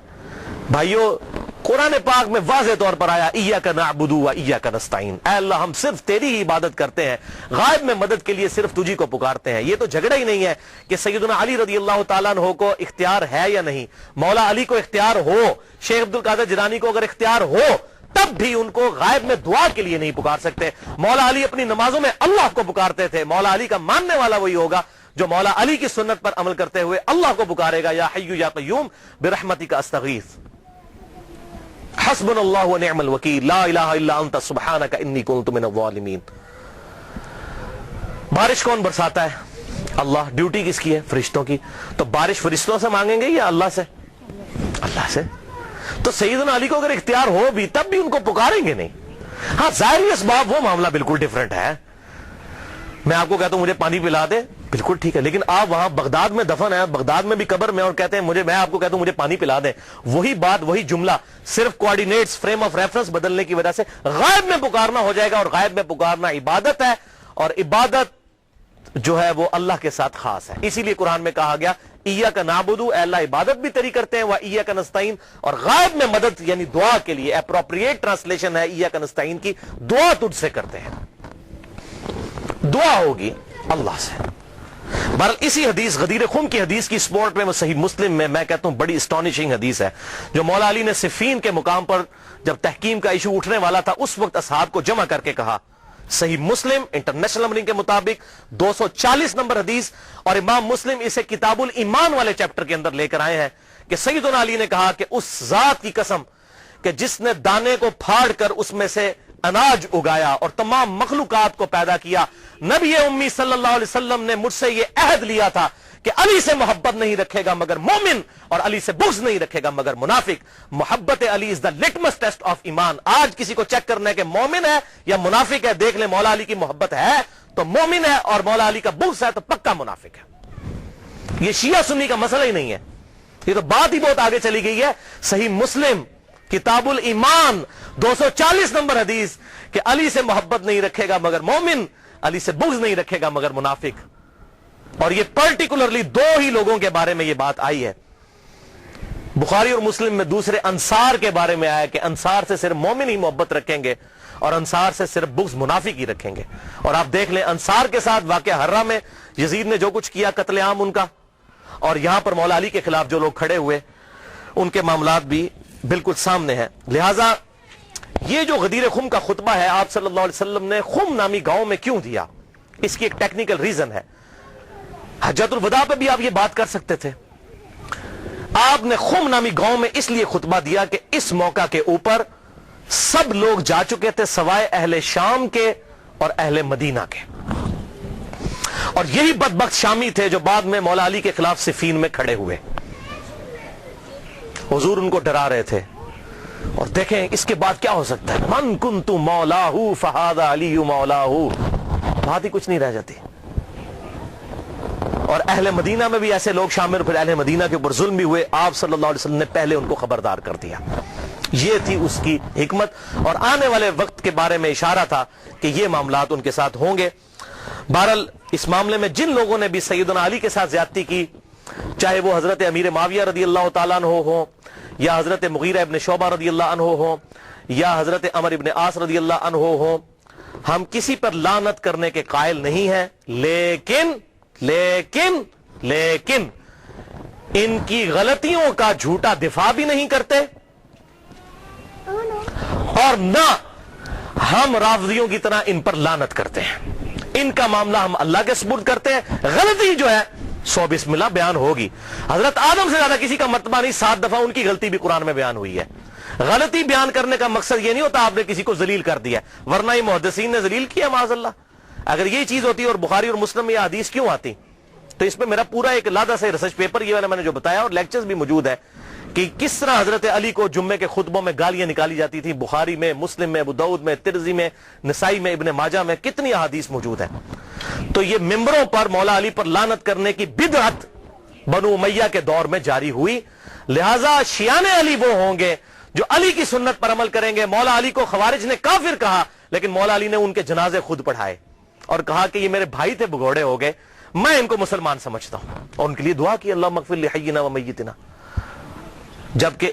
بھائیو قرآن پاک میں واضح طور پر آیا ایاک نعبدو و ایاک نستعین، اے اللہ ہم صرف تیری ہی عبادت کرتے ہیں، غائب میں مدد کے لیے صرف تجھی کو پکارتے ہیں۔ یہ تو جھگڑا ہی نہیں ہے کہ سیدنا علی رضی اللہ تعالیٰ عنہ کو اختیار ہے یا نہیں، مولا علی کو اختیار ہو، شیخ عبد القادر جیلانی کو اگر اختیار ہو تب بھی ان کو غائب میں دعا کے لیے نہیں پکار سکتے۔ مولا علی اپنی نمازوں میں اللہ کو پکارتے تھے، مولا علی کا ماننے والا وہی ہوگا جو مولا علی کی سنت پر عمل کرتے ہوئے اللہ کو پکارے گا، یا حی یا قیوم برحمتک استغیث، حسبنا اللہ ونعم الوکیل، لا الہ الا انت سبحانک انی کنت من الظالمین۔ بارش کون برساتا ہے؟ اللہ۔ ڈیوٹی کس کی ہے؟ فرشتوں کی۔ تو بارش فرشتوں سے مانگیں گے یا اللہ سے؟ اللہ سے۔ تو سیدنا علی کو اگر اختیار ہو بھی تب بھی ان کو پکاریں گے نہیں۔ ہاں ظاہری اسباب وہ معاملہ بالکل ڈیفرنٹ ہے، میں آپ کو کہتا ہوں مجھے پانی پلا دے، بالکل ٹھیک ہے، لیکن آپ وہاں بغداد میں دفن ہے، بغداد میں بھی قبر میں، اور کہتے ہیں میں آپ کو کہتا ہوں مجھے پانی پلا دیں، وہی بات وہی جملہ صرف کوآرڈینیٹس فریم آف ریفرنس بدلنے کی وجہ سے غائب میں پکارنا ہو جائے گا، اور غائب میں پکارنا عبادت ہے، اور عبادت جو ہے وہ اللہ کے ساتھ خاص ہے۔ اسی لیے قرآن میں کہا گیا ایاک نعبدو، اے اللہ عبادت بھی تیری کرتے ہیں، و ایاک نستعین، اور غائب میں مدد یعنی دعا کے لیے اپروپریٹ ٹرانسلیشن ہے ایاک نستعین کی، دعا تجھ سے کرتے ہیں، دعا ہوگی اللہ سے۔ بہرحال اسی حدیث غدیر خم کی حدیث کی سپورٹ میں صحیح مسلم میں کہتا ہوں بڑی اسٹانشنگ حدیث ہے، جو مولا علی نے صفین کے مقام پر جب تحکیم کا ایشو اٹھنے والا تھا اس وقت اصحاب کو جمع کر کے کہا۔ صحیح مسلم انٹرنیشنل نمبرنگ کے مطابق 240 نمبر حدیث، اور امام مسلم اسے کتاب الایمان والے چیپٹر کے اندر لے کر آئے ہیں کہ سیدنا علی نے کہا کہ اس ذات کی قسم کہ جس نے دانے کو پھاڑ کر اس میں سے اناج اگایا اور تمام مخلوقات کو پیدا کیا، نبی امی صلی اللہ علیہ وسلم نے مجھ سے یہ عہد لیا تھا کہ علی سے محبت نہیں رکھے گا مگر مومن، اور علی سے بغض نہیں رکھے گا مگر منافق۔ محبت علی از دا لٹمس ٹیسٹ آف ایمان۔ آج کسی کو چیک کرنا ہے کہ مومن ہے یا منافق ہے، دیکھ لیں مولا علی کی محبت ہے تو مومن ہے، اور مولا علی کا بغض ہے تو پکا منافق ہے۔ یہ شیعہ سنی کا مسئلہ ہی نہیں ہے، یہ تو بات ہی بہت آگے چلی گئی ہے۔ صحیح مسلم کتاب الایمان 240 نمبر حدیث کہ علی سے محبت نہیں رکھے گا مگر مومن، علی سے بغض نہیں رکھے گا مگر منافق۔ اور یہ پرٹیکولرلی دو ہی لوگوں کے بارے میں یہ بات آئی ہے، بخاری اور مسلم میں دوسرے انصار کے بارے میں آیا کہ انصار سے صرف مومن ہی محبت رکھیں گے اور انصار سے صرف بغض منافق ہی رکھیں گے۔ اور آپ دیکھ لیں انصار کے ساتھ واقعہ ہرہ میں یزید نے جو کچھ کیا، قتل عام ان کا، اور یہاں پر مولا علی کے خلاف جو لوگ کھڑے ہوئے ان کے معاملات بھی بالکل سامنے ہیں۔ لہٰذا یہ جو غدیر خم کا خطبہ ہے آپ صلی اللہ علیہ وسلم نے خم نامی گاؤں میں کیوں دیا، اس کی ایک ٹیکنیکل ریزن ہے۔ حجۃ الوداع پہ بھی آپ یہ بات کر سکتے تھے، آپ نے خم نامی گاؤں میں اس لیے خطبہ دیا کہ اس موقع کے اوپر سب لوگ جا چکے تھے سوائے اہل شام کے اور اہل مدینہ کے، اور یہی بدبخت شامی تھے جو بعد میں مولا علی کے خلاف صفین میں کھڑے ہوئے، حضور ان کو ڈرا رہے تھے۔ اور دیکھیں اس کے بعد کیا ہو سکتا ہے، من کنت مولاہ فہذا علی مولاہ، بات ہی کچھ نہیں رہ جاتی۔ اور اہل مدینہ میں بھی ایسے لوگ شامل، پھر اہل مدینہ کے اوپر ظلم بھی ہوئے، آپ صلی اللہ علیہ وسلم نے پہلے ان کو خبردار کر دیا۔ یہ تھی اس کی حکمت، اور آنے والے وقت کے بارے میں اشارہ تھا کہ یہ معاملات ان کے ساتھ ہوں گے۔ بہرحال اس معاملے میں جن لوگوں نے بھی سیدنا علی کے ساتھ زیادتی کی، چاہے وہ حضرت امیر معاویہ رضی اللہ تعالیٰ عنہ ہو، یا حضرت مغیرہ ابن شعبہ رضی اللہ عنہ ہو، یا حضرت عمر ابن عاص رضی اللہ عنہ ہو، ہم کسی پر لعنت کرنے کے قائل نہیں ہیں، لیکن ان کی غلطیوں کا جھوٹا دفاع بھی نہیں کرتے، اور نہ ہم رافضیوں کی طرح ان پر لعنت کرتے ہیں۔ ان کا معاملہ ہم اللہ کے سپرد کرتے ہیں، غلطی جو ہے 100 بسم اللہ بیان ہوگی۔ حضرت آدم سے زیادہ کسی کا مرتبہ نہیں، 7 دفعہ ان کی غلطی بھی قرآن میں بیان ہوئی ہے۔ غلطی بیان کرنے کا مقصد یہ نہیں ہوتا آپ نے کسی کو ذلیل کر دیا، ورنہ یہ محدثین نے ذلیل کیا معاذ اللہ۔ اگر یہ چیز ہوتی اور بخاری اور مسلم میں یہ حدیث کیوں آتی، تو اس پہ میرا پورا ایک علیحدہ سے ریسرچ پیپر یہ والا میں نے جو بتایا، اور لیکچرز بھی موجود ہے کہ کس طرح حضرت علی کو جمعے کے خطبوں میں گالیاں نکالی جاتی تھی، بخاری میں، مسلم میں، ابو داؤد میں، ترمذی میں، نسائی میں، ابن ماجہ میں کتنی احادیث موجود ہے۔ تو یہ ممبروں پر مولا علی پر لعنت کرنے کی بدعت بنو امیہ کے دور میں جاری ہوئی، لہذا شیعان علی وہ ہوں گے جو علی کی سنت پر عمل کریں گے۔ مولا علی کو خوارج نے کافر کہا، لیکن مولا علی نے ان کے جنازے خود پڑھائے اور کہا کہ یہ میرے بھائی تھے، بگوڑے ہو گئے، میں ان کو مسلمان سمجھتا ہوں، اور ان کے لیے دعا کی اللہم اغفر لحینا و میتنا۔ جبکہ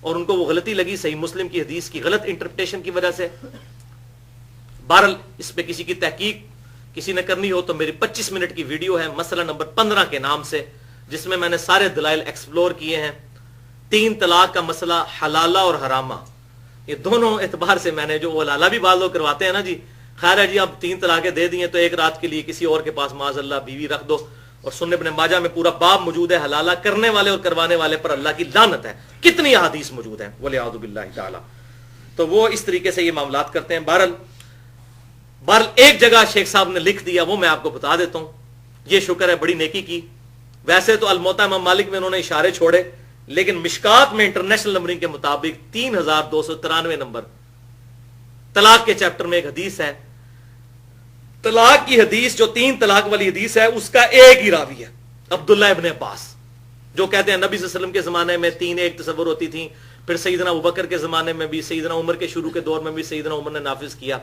اور ان کو وہ غلطی لگی صحیح مسلم کی حدیث کی غلط انٹرپریٹیشن کی وجہ سے. بہرحال اس پہ کسی کی تحقیق کسی نے کرنی ہو تو میری 25 منٹ کی ویڈیو ہے مسئلہ نمبر 15 کے نام سے، جس میں نے سارے دلائل ایکسپلور کیے ہیں. 3 طلاق کا مسئلہ، حلالہ اور حرامہ، یہ دونوں اعتبار سے میں نے، جو حلالہ بھی بعض لوگ کرواتے ہیں نا جی، خیر ہے جی اب 3 طلاقیں دے دی ہیں تو ایک رات کے لیے کسی اور کے پاس معاذ اللہ بیوی رکھ دو، اور سنن ابن ماجہ میں پورا باب موجود ہے حلالہ کرنے والے اور کروانے والے پر اللہ کی لعنت ہے. کتنی احادیث موجود ہیں والعیاذ باللہ تعالی. تو وہ اس طریقے سے یہ معاملات کرتے ہیں. بہرحال ایک جگہ شیخ صاحب نے لکھ دیا، وہ میں آپ کو بتا دیتا ہوں. یہ شکر ہے بڑی نیکی کی. ویسے تو الموطا امام مالک میں انہوں نے اشارے چھوڑے، لیکن مشکات میں انٹرنیشنل نمبرنگ کے مطابق 3293 نمبر طلاق کے چیپٹر میں ایک حدیث ہے. طلاق کی حدیث جو 3 طلاق والی حدیث ہے اس کا ایک ہی راوی ہے، عبداللہ ابن عباس، جو کہتے ہیں نبی صلی اللہ علیہ وسلم کے زمانے میں 3 ایک تصور ہوتی تھی، پھر سیدنا ابوبکر کے زمانے میں بھی، سیدنا عمر کے شروع کے دور میں بھی سیدنا عمر نے نافذ کیا.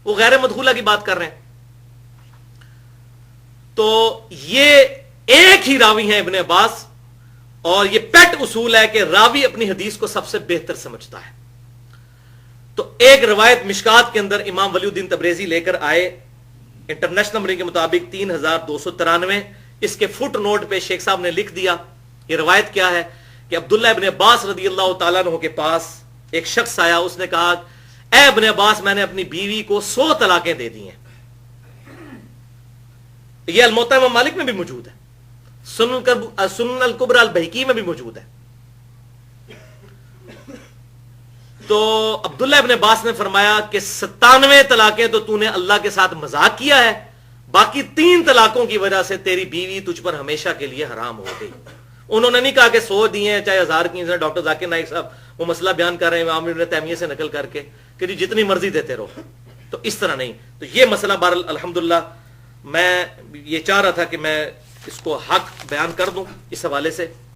وہ غیر مدخولہ کی بات کر رہے ہیں. تو یہ ایک ہی راوی ہیں ابن عباس، اور یہ پیٹ اصول ہے کہ راوی اپنی حدیث کو سب سے بہتر سمجھتا ہے. تو ایک روایت مشکات کے اندر امام ولی الدین تبریزی لے کر آئے انٹرنیشنل نمبرنگ کے مطابق 3293. اس کے فٹ نوٹ پہ شیخ صاحب نے لکھ دیا یہ روایت کیا ہے کہ عبداللہ ابن عباس رضی اللہ تعالیٰ عنہ کے پاس ایک شخص آیا، اس نے کہا اے ابن عباس میں نے اپنی بیوی کو 100 طلاقیں دے دی ہیں. یہ الموطا امام مالک میں بھی موجود ہے، سنن الکبری البیہقی میں بھی موجود ہے. تو عبداللہ ابن عباس نے فرمایا کہ 97 طلاقیں تو تو نے اللہ کے ساتھ مذاق کیا ہے، باقی 3 طلاقوں کی وجہ سے تیری بیوی تجھ پر ہمیشہ کے لیے حرام ہو گئی. انہوں نے نہیں کہا کہ 100 دی ہیں چاہے 1000 کی ہیں. ڈاکٹر ذاکر نائک صاحب وہ مسئلہ بیان کر رہے ہیں امام ابن تیمیہ سے نقل کر کے کہ جی جتنی مرضی دیتے رہو، تو اس طرح نہیں. تو یہ مسئلہ بہرحال الحمدللہ میں یہ چاہ رہا تھا کہ میں اس کو حق بیان کر دوں اس حوالے سے.